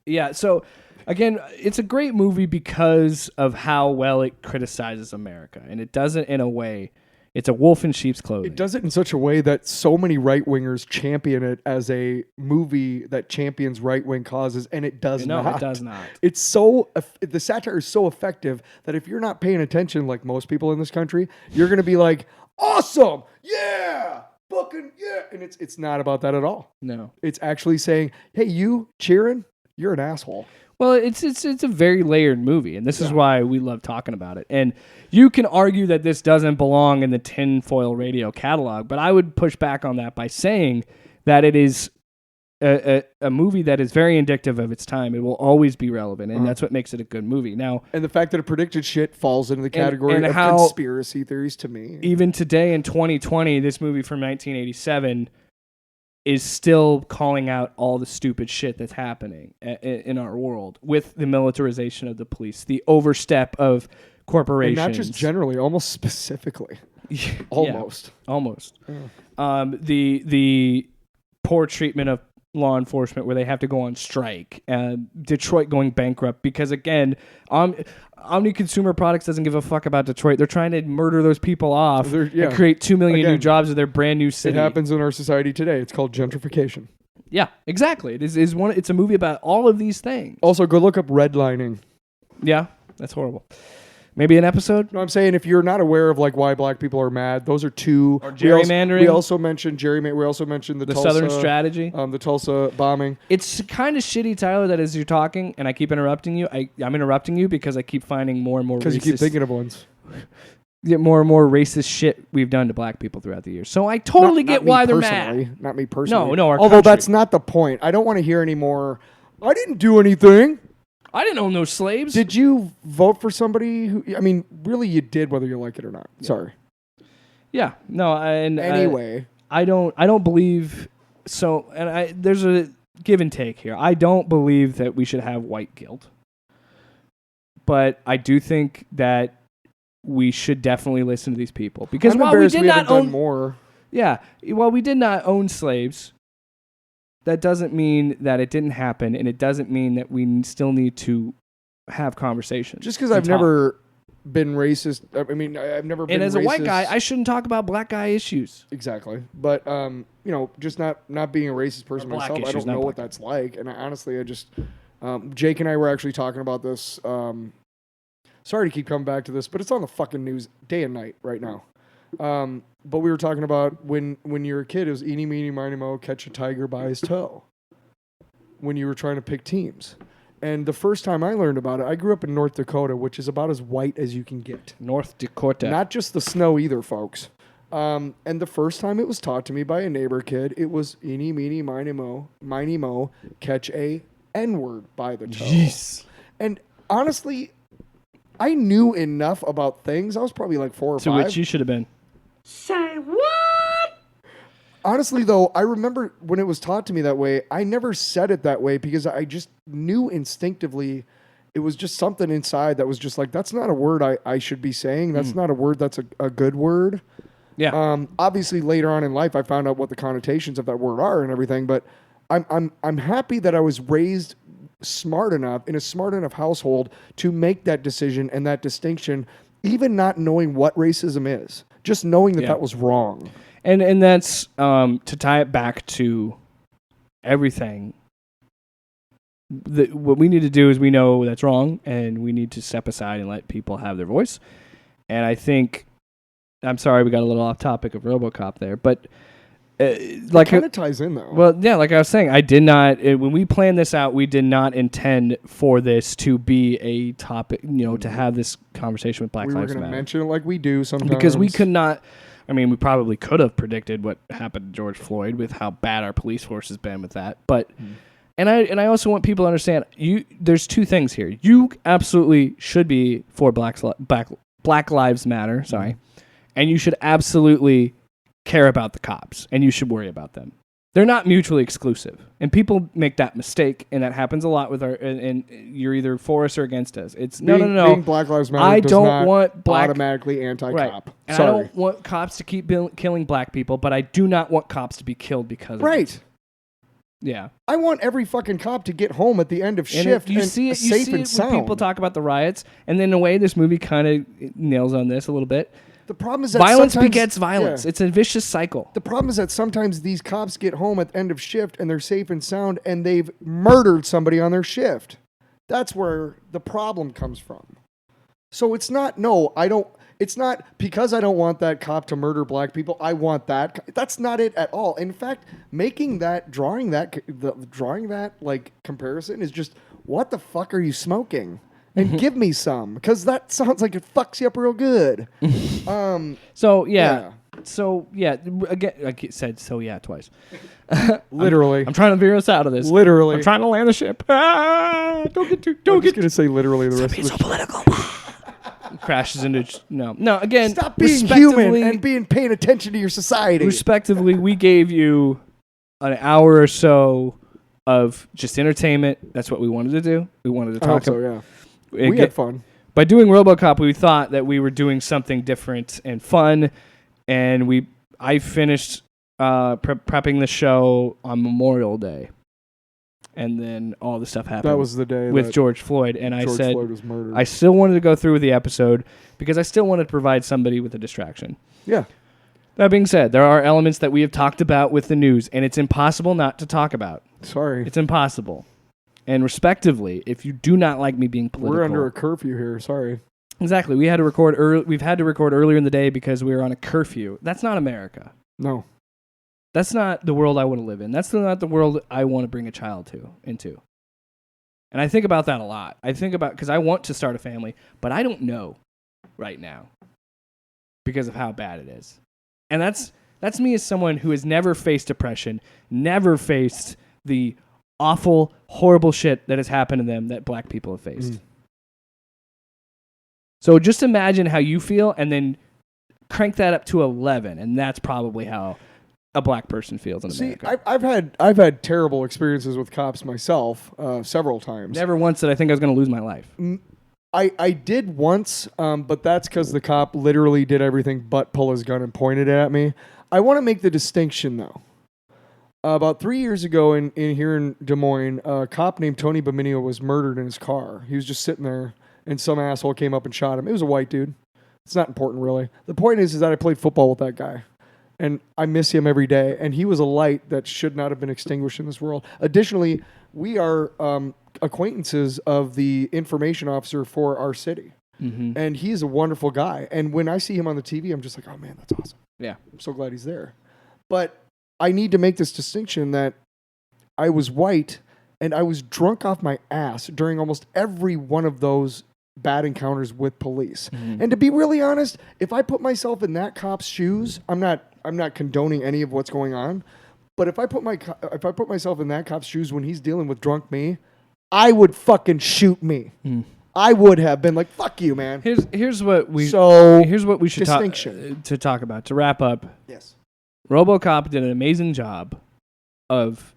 Yeah, so again, it's a great movie because of how well it criticizes America, and it does it in a way. It's a wolf in sheep's clothing. It does it in such a way that so many right-wingers champion it as a movie that champions right-wing causes, and it does not. No, it does not. It's the satire is so effective that if you're not paying attention like most people in this country, you're going to be like, awesome, yeah, fucking yeah. And it's not about that at all. No. It's actually saying, hey, you cheering, you're an asshole. Well, it's a very layered movie, and this is why we love talking about it. And you can argue that this doesn't belong in the Tinfoil Radio catalog, but I would push back on that by saying that it is a movie that is very indicative of its time. It will always be relevant, and that's what makes it a good movie. Now, and the fact that it predicted shit falls into the category of conspiracy theories to me. Even today in 2020, this movie from 1987 is still calling out all the stupid shit that's happening in our world with the militarization of the police, the overstep of corporations. And not just generally, almost specifically. Almost. Yeah, almost. The poor treatment of law enforcement where they have to go on strike, Detroit going bankrupt because, again, Omni Consumer Products doesn't give a fuck about Detroit. They're trying to murder those people off and create 2 million new jobs in their brand new city. It happens in our society today. It's called gentrification. Yeah, exactly. It's a movie about all of these things. Also, go look up redlining. Yeah, that's horrible. Maybe an episode? No, I'm saying if you're not aware of like why black people are mad, those are two. Or gerrymandering. We also mentioned gerrymandering. We also mentioned the Tulsa, Southern strategy. The Tulsa bombing. It's kind of shitty, Tyler, that as you're talking and I keep interrupting you, I'm interrupting you because I keep finding more and more racist. Because you keep thinking of ones. Get more and more racist shit we've done to black people throughout the years. So I totally get why they're mad. Not me personally. No, our Although country. That's not the point. I don't want to hear any more. I didn't do anything. I didn't own those slaves. Did you vote for somebody who? I mean, really, you did, whether you like it or not. Yeah. Sorry. Yeah. No. Anyway, I don't believe so. And there's a give and take here. I don't believe that we should have white guilt, but I do think that we should definitely listen to these people because while we did not own more. Yeah. While we did not own slaves. That doesn't mean that it didn't happen, and it doesn't mean that we still need to have conversations. Just because I've never been racist, I mean, I've never been racist. And as a white guy, I shouldn't talk about black guy issues. Exactly. But, just not being a racist person myself, I don't know what that's like. And honestly, I just, Jake and I were actually talking about this. Sorry to keep coming back to this, but it's on the fucking news day and night right now. But we were talking about when you're a kid, it was eeny, meeny, miny, moe, catch a tiger by his toe. When you were trying to pick teams. And the first time I learned about it, I grew up in North Dakota, which is about as white as you can get. North Dakota. Not just the snow either, folks. And the first time it was taught to me by a neighbor kid, it was eeny, meeny, miny, moe, catch a N-word by the toe. Jeez. And honestly, I knew enough about things. I was probably like 4 or 5. To which you should have been. Say what? Honestly, though, I remember when it was taught to me that way, I never said it that way because I just knew instinctively it was just something inside that was just like, that's not a word I should be saying. That's not a word that's a good word. Yeah. Obviously, later on in life, I found out what the connotations of that word are and everything, but I'm happy that I was raised smart enough in a smart enough household to make that decision and that distinction, even not knowing what racism is. Just knowing that was wrong. And that's, to tie it back to everything, what we need to do is we know that's wrong, and we need to step aside and let people have their voice. And I think, I'm sorry we got a little off topic of RoboCop there, but like it kind of ties in, though. Well, yeah, like I was saying, I did not, when we planned this out, we did not intend for this to be a topic, to have this conversation with Black Lives Matter. We were going to mention it like we do sometimes. Because we could not, we probably could have predicted what happened to George Floyd with how bad our police force has been with that. But, and I also want people to understand, there's two things here. You absolutely should be for Black Lives Matter, and you should absolutely care about the cops, and you should worry about them. They're not mutually exclusive, and people make that mistake, and that happens a lot with and you're either for us or against us. It's no. Being Black Lives Matter does not automatically anti-cop. Right. And I don't want cops to keep killing black people, but I do not want cops to be killed because of it. Yeah. I want every fucking cop to get home at the end of shift and safe and sound. When people talk about the riots, and then in a way, this movie kind of nails on this a little bit. The problem is that violence begets violence. Yeah. It's a vicious cycle. The problem is that sometimes these cops get home at the end of shift and they're safe and sound and they've murdered somebody on their shift. That's where the problem comes from. So it's not, it's not because I don't want that cop to murder black people. I want that. That's not it at all. In fact, drawing that like comparison is just, what the fuck are you smoking? And give me some, because that sounds like it fucks you up real good. Again, I said twice. Literally. I'm trying to veer us out of this. Literally. I'm trying to land the ship. Don't get going to say literally the rest of the political. Crashes into no. Again, stop being human and paying attention to your society. Respectively, we gave you an hour or so of just entertainment. That's what we wanted to do. We wanted to talk. We had fun. By doing RoboCop, we thought that we were doing something different and fun, and I finished prepping the show on Memorial Day, and then all the stuff happened. That was the day with George Floyd, and I said Floyd was murdered. I still wanted to go through with the episode because I still wanted to provide somebody with a distraction. Yeah. That being said, there are elements that we have talked about with the news, and it's impossible not to talk about. Sorry. It's impossible. And respectively, if you do not like me being political... We're under a curfew here. Sorry. Exactly. We've had to record earlier in the day because we were on a curfew. That's not America. No. That's not the world I want to live in. That's not the world I want to bring a child into. And I think about that a lot. Because I want to start a family, but I don't know right now because of how bad it is. And that's me as someone who has never faced depression, never faced the awful, horrible shit that has happened to them that black people have faced. So just imagine how you feel and then crank that up to 11, and that's probably how a black person feels in America. I've had terrible experiences with cops myself several times. Never once did I think I was going to lose my life. I did once, but that's because the cop literally did everything but pull his gun and pointed it at me. I want to make the distinction, though. About 3 years ago here in Des Moines, a cop named Tony Baminio was murdered in his car. He was just sitting there, and some asshole came up and shot him. It was a white dude. It's not important, really. The point is that I played football with that guy, and I miss him every day, and he was a light that should not have been extinguished in this world. Additionally, we are acquaintances of the information officer for our city, and he's a wonderful guy. And when I see him on the TV, I'm just like, oh, man, that's awesome. Yeah. I'm so glad he's there. But I need to make this distinction that I was white and I was drunk off my ass during almost every one of those bad encounters with police. And to be really honest, if I put myself in that cop's shoes, I'm not condoning any of what's going on, but if I put myself in that cop's shoes when he's dealing with drunk me, I would fucking shoot me. I would have been like, "Fuck you, man." Here's what we should talk about to wrap up. Yes. RoboCop did an amazing job of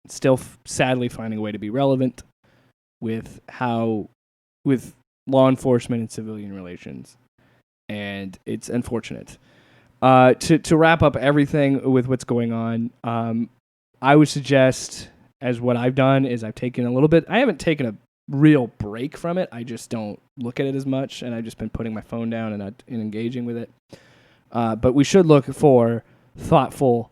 still sadly finding a way to be relevant with law enforcement and civilian relations, and it's unfortunate. To wrap up everything with what's going on, I would suggest, as what I've done, is I've taken a little bit. I haven't taken a real break from it. I just don't look at it as much, and I've just been putting my phone down and engaging with it. But we should look for thoughtful,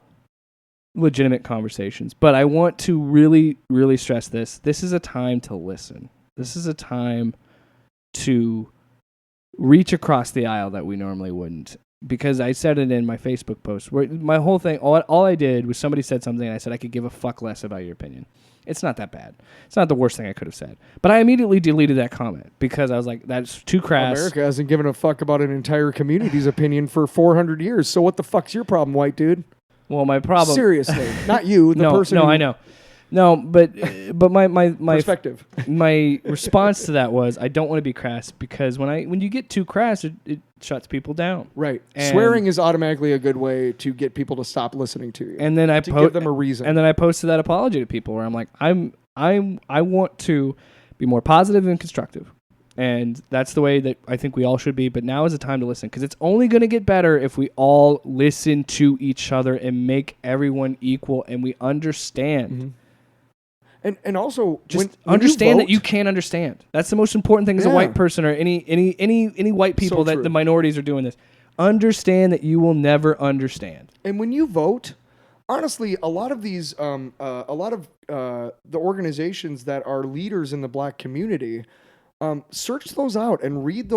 legitimate conversations. But I want to really, really stress this. This is a time to listen. This is a time to reach across the aisle that we normally wouldn't. Because I said it in my Facebook post. Where my whole thing, all I did was somebody said something and I said I could give a fuck less about your opinion. It's not that bad. It's not the worst thing I could have said. But I immediately deleted that comment because I was like, that's too crass. America hasn't given a fuck about an entire community's opinion for 400 years. So what the fuck's your problem, white dude? Well, my problem... Seriously. Not you, the person No, I know. No, but my perspective. My response to that was I don't want to be crass because when you get too crass, it shuts people down. Right. And swearing is automatically a good way to get people to stop listening to you. And then I give them a reason. And then I posted that apology to people where I'm like, I want to be more positive and constructive. And that's the way that I think we all should be. But now is the time to listen because it's only going to get better if we all listen to each other and make everyone equal and we understand. Mm-hmm. And also just understand that you can't understand. That's the most important thing as a white person or any white people that the minorities are doing this. Understand that you will never understand. And when you vote, honestly, a lot of these, the organizations that are leaders in the black community, search those out and read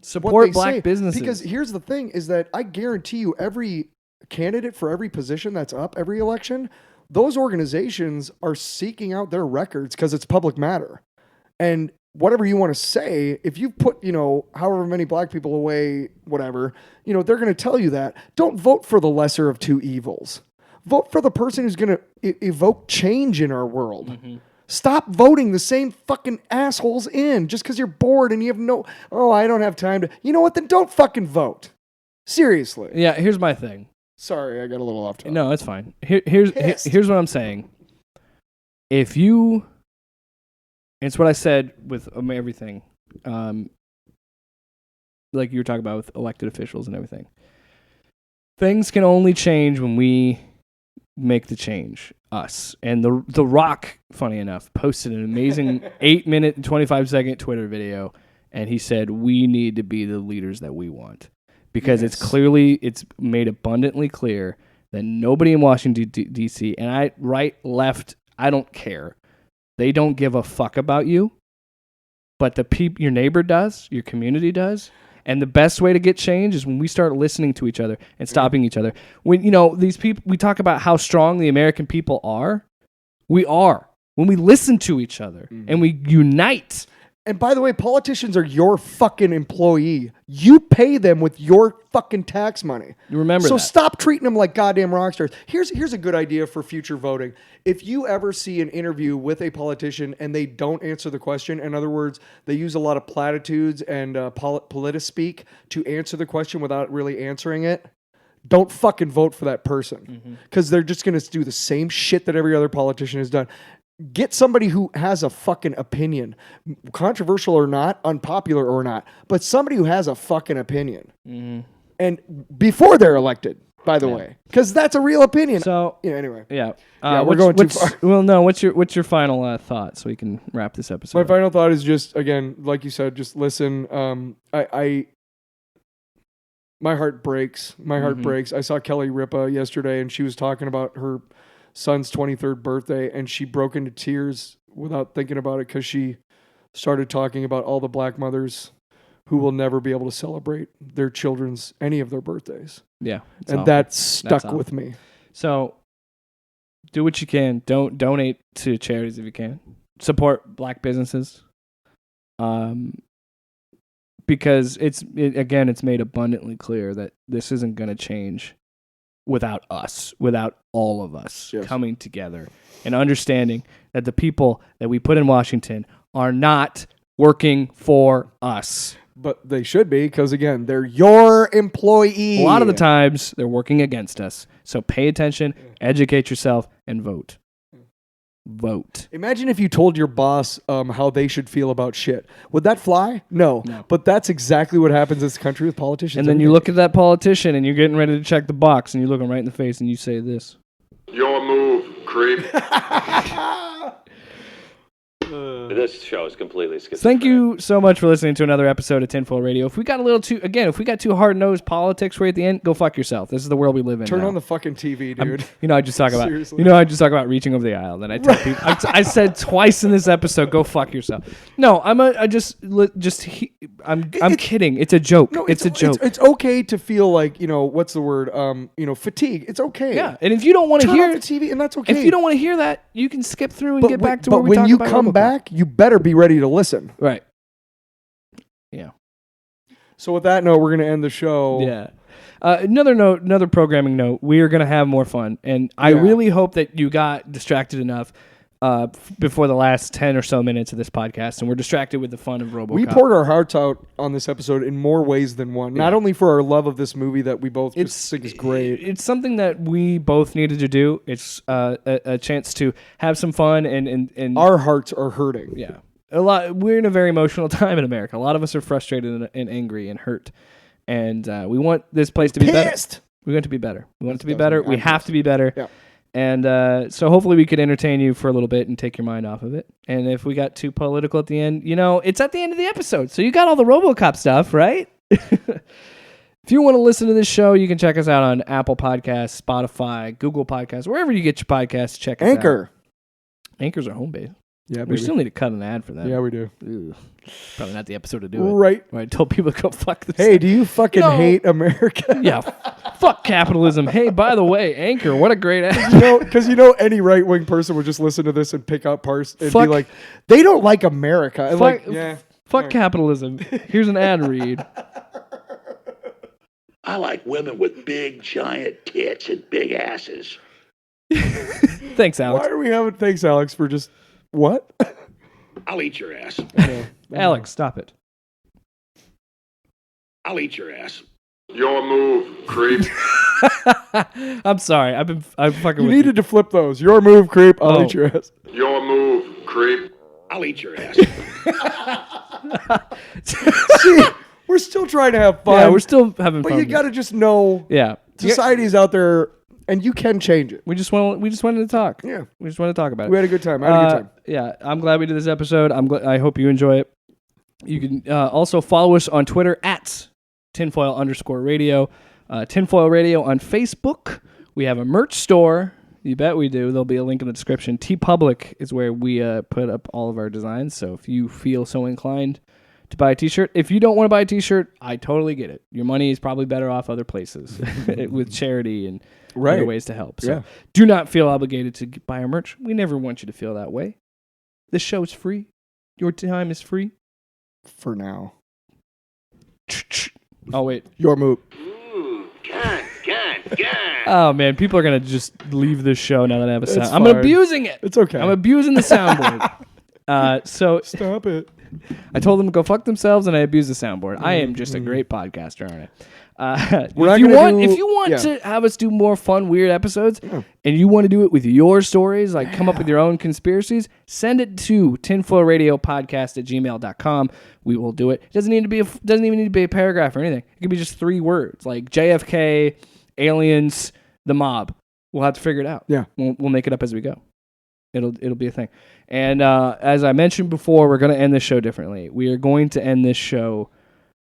support what they black say. Businesses. Because here's the thing: is that I guarantee you, every candidate for every position that's up every election, those organizations are seeking out their records because it's public matter. And whatever you want to say, if you put, however many black people away, whatever, they're going to tell you that. Don't vote for the lesser of two evils. Vote for the person who's going to evoke change in our world. Mm-hmm. Stop voting the same fucking assholes in just because you're bored and you have I don't have time to. You know what? Then don't fucking vote. Seriously. Yeah, here's my thing. Sorry, I got a little off topic. No, it's fine. Here's what I'm saying. If you, it's what I said with everything, like you were talking about with elected officials and everything. Things can only change when we make the change, us. And the Rock, funny enough, posted an amazing 8-minute and 25-second Twitter video, and he said, we need to be the leaders that we want. Because it's made abundantly clear that nobody in Washington, D.C., and right, left, I don't care. They don't give a fuck about you, but your neighbor does, your community does. And the best way to get change is when we start listening to each other and stopping each other. When these people, we talk about how strong the American people are. We are when we listen to each other and we unite. And by the way, politicians are your fucking employee. You pay them with your fucking tax money. You remember so that. Stop treating them like goddamn rock stars. Here's a good idea for future voting. If you ever see an interview with a politician and they don't answer the question, in other words, they use a lot of platitudes and politispeak to answer the question without really answering it, don't fucking vote for that person. Because they're just going to do the same shit that every other politician has done. Get somebody who has a fucking opinion, controversial or not, unpopular or not, but somebody who has a fucking opinion. And before they're elected, by the way, because that's a real opinion. So anyway, we're going too far. Well, no. What's your final thought so we can wrap this episode? My final thought is just, again, like you said, just listen. My heart breaks. My heart breaks. I saw Kelly Ripa yesterday, and she was talking about her son's 23rd birthday, and she broke into tears without thinking about it because she started talking about all the black mothers who will never be able to celebrate their children's any of their birthdays. Yeah, and that stuck with me. So do what you can. Don't donate to charities if you can. Support black businesses. Because it's made abundantly clear that this isn't going to change without us, without all of us coming together and understanding that the people that we put in Washington are not working for us. But they should be, because, again, they're your employee. A lot of the times, they're working against us. So pay attention, educate yourself, and vote. Vote. Imagine if you told your boss how they should feel about shit. Would that fly? No. But that's exactly what happens in this country with politicians. And then you look at that politician and you're getting ready to check the box and you look him right in the face and you say this. Your move, creep. This show is completely schizophrenic. Thank you so much for listening to another episode of Tinfoil Radio. If we got too hard-nosed politics right at the end, go fuck yourself. This is the world we live in. Turn now. on the fucking TV, dude. I just talk about reaching over the aisle. Then I tell people, I said twice in this episode, go fuck yourself. No, I'm kidding. It's a joke. No, it's a joke. It's okay to feel like, what's the word? Fatigue. It's okay. Yeah, and if you don't want to hear the TV, and that's okay. If you don't want to hear that, you can skip through and get back to what we talked about. But when you come back, you better be ready to listen. Right. Yeah. So with that note, we're going to end the show. Yeah. Another programming note. We are going to have more fun, and I really hope that you got distracted enough before the last 10 or so minutes of this podcast, and we're distracted with the fun of RoboCop. We poured our hearts out on this episode in more ways than one. Not only for our love of this movie that we both just think is great. It's something that we both needed to do. It's a chance to have some fun, and our hearts are hurting. Yeah. We're in a very emotional time in America. A lot of us are frustrated and angry and hurt, and we want this place to be better. We want it to be better. We want it to be better. We have to be better. Yeah. And so hopefully we could entertain you for a little bit and take your mind off of it. And if we got too political at the end, it's at the end of the episode. So you got all the RoboCop stuff, right? If you want to listen to this show, you can check us out on Apple Podcasts, Spotify, Google Podcasts, wherever you get your podcasts. Check us out. Anchor. Anchor's our home base. Yeah, we still need to cut an ad for that. Yeah, we do. Ugh. Probably not the episode to do it. Right. I told people to go fuck this. Hey, do you fucking hate America? Yeah. Fuck capitalism. Hey, by the way, Anchor, what a great ad. Because any right-wing person would just listen to this and pick out parts and be like, they don't like America. And fuck capitalism. Here's an ad read. I like women with big, giant tits and big asses. Thanks, Alex. Why are we having... Thanks, Alex, for just... What? I'll eat your ass. Alex, stop it. I'll eat your ass. Your move, creep. I'm sorry. I'm fucking You with needed to flip those. Your move, creep. I'll eat your ass. Your move, creep. I'll eat your ass. See, we're still trying to have fun. Yeah, we're still having but fun. But you with got to just know society's out there, and you can change it. We just wanted to talk. Yeah. We just wanted to talk about it. We had a good time. I had a good time. Yeah, I'm glad we did this episode. I hope you enjoy it. You can also follow us on Twitter at tinfoil_radio. Tinfoil Radio on Facebook. We have a merch store. You bet we do. There'll be a link in the description. TeePublic is where we put up all of our designs. So if you feel so inclined to buy a t-shirt, if you don't want to buy a t-shirt, I totally get it. Your money is probably better off other places with charity and other ways to help. So do not feel obligated to buy our merch. We never want you to feel that way. This show is free. Your time is free. For now. Oh, wait. Your move. Oh, man. People are going to just leave this show now that I have a sound. I'm fine. abusing it. It's okay. I'm abusing the soundboard. So stop it. I told them to go fuck themselves, and I abused the soundboard. I am just a great podcaster, aren't I? If you want to have us do more fun, weird episodes, and you want to do it with your stories, like come up with your own conspiracies, send it to tinfoilradiopodcast@gmail.com. We will do it. It doesn't even need to be a paragraph or anything. It could be just 3 words, like JFK, aliens, the mob. We'll have to figure it out. Yeah, we'll make it up as we go. It'll be a thing. And as I mentioned before, we're going to end this show differently. We are going to end this show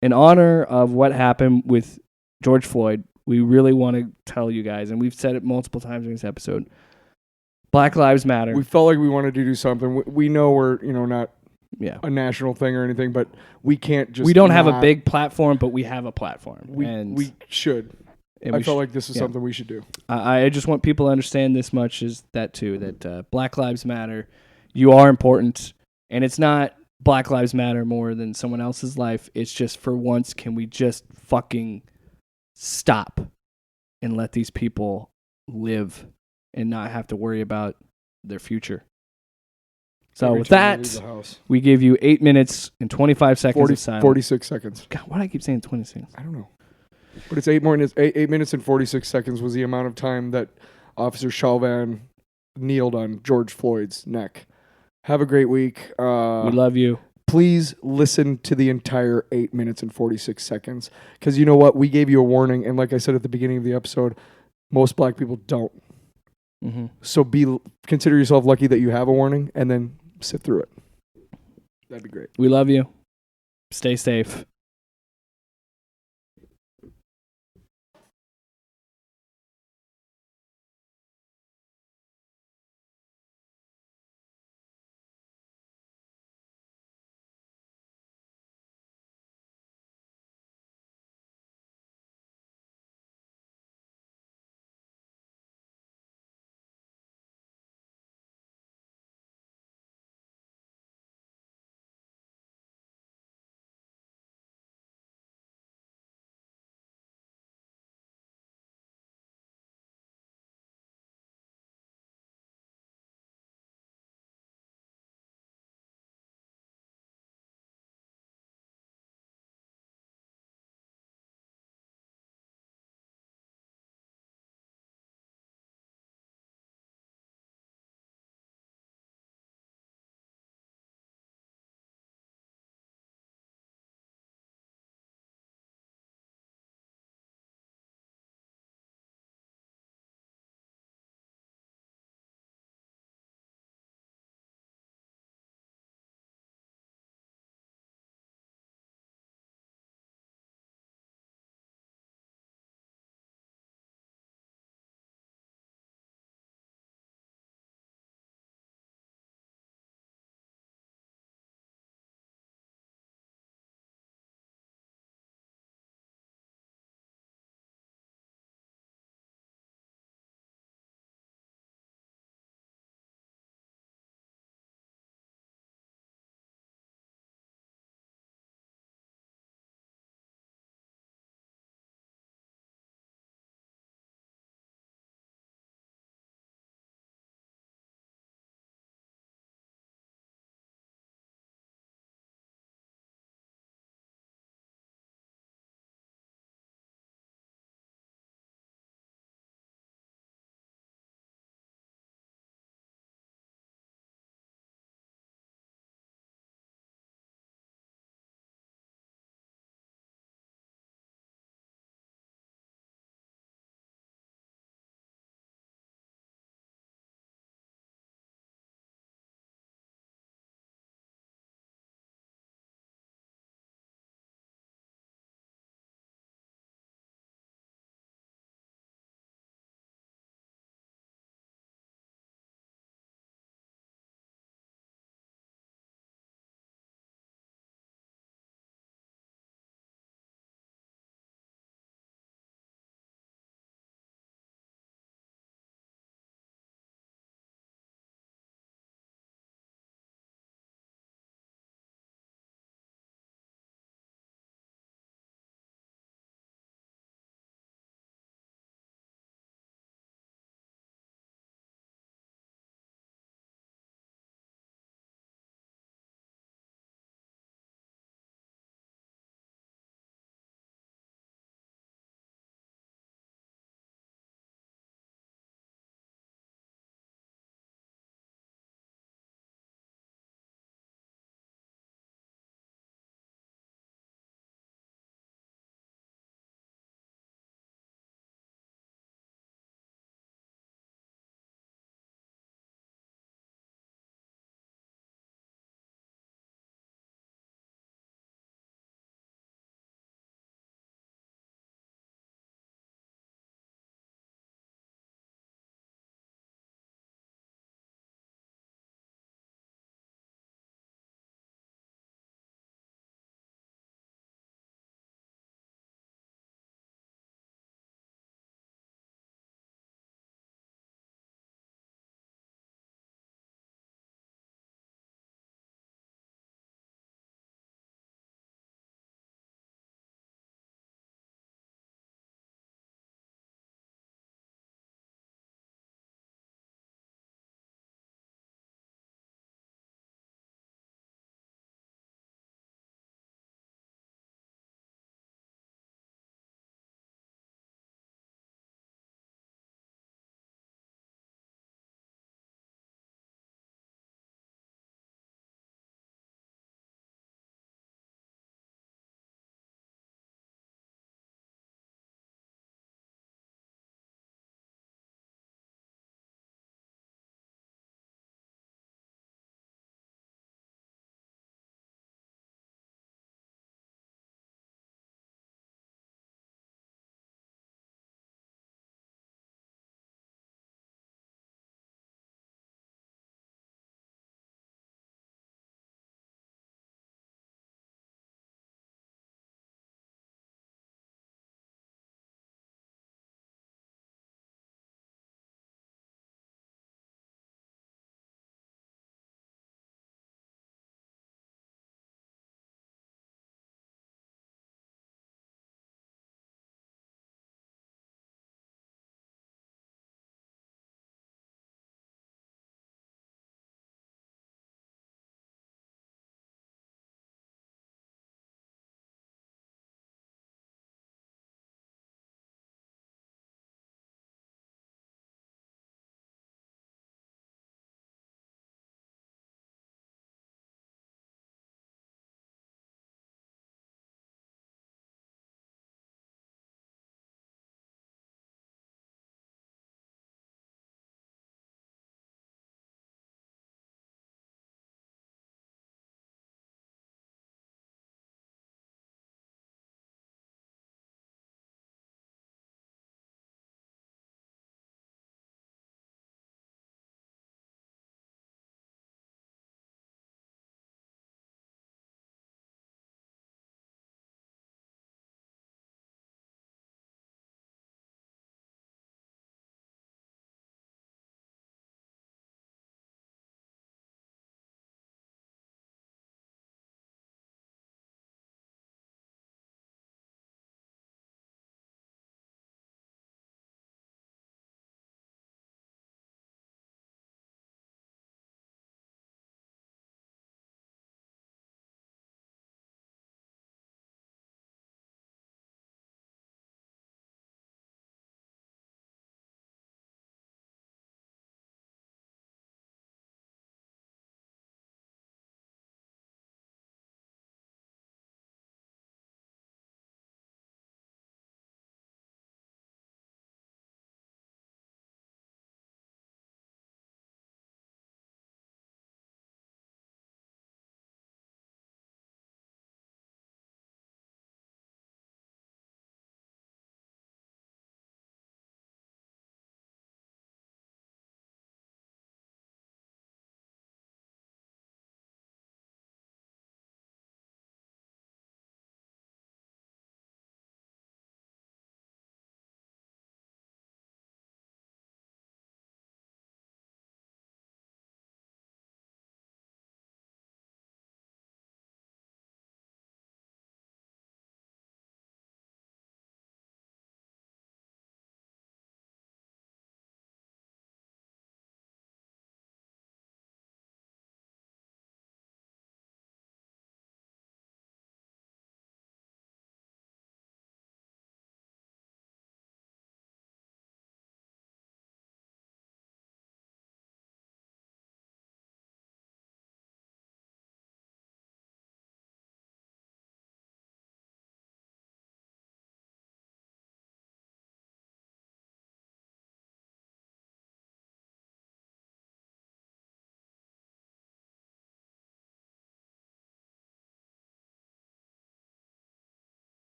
in honor of what happened with George Floyd. We really want to tell you guys, and we've said it multiple times in this episode, Black Lives Matter. We felt like we wanted to do something. We know we're not a national thing or anything, but we can't just. We don't have a big platform, but we have a platform. We should. I felt like this is something we should do. I just want people to understand this much is that too, that Black Lives Matter. You are important, and it's not Black Lives Matter more than someone else's life. It's just for once, can we just fucking stop and let these people live and not have to worry about their future? So with that, we give you 8 minutes and 25 seconds of silence. 46 seconds. God, why do I keep saying 20 seconds? I don't know. But it's 8 minutes and 46 seconds was the amount of time that Officer Chauvin kneeled on George Floyd's neck. Have a great week. We love you. Please listen to the entire 8 minutes and 46 seconds. Because you know what? We gave you a warning. And like I said at the beginning of the episode, most black people don't. Mm-hmm. So consider yourself lucky that you have a warning and then sit through it. That'd be great. We love you. Stay safe.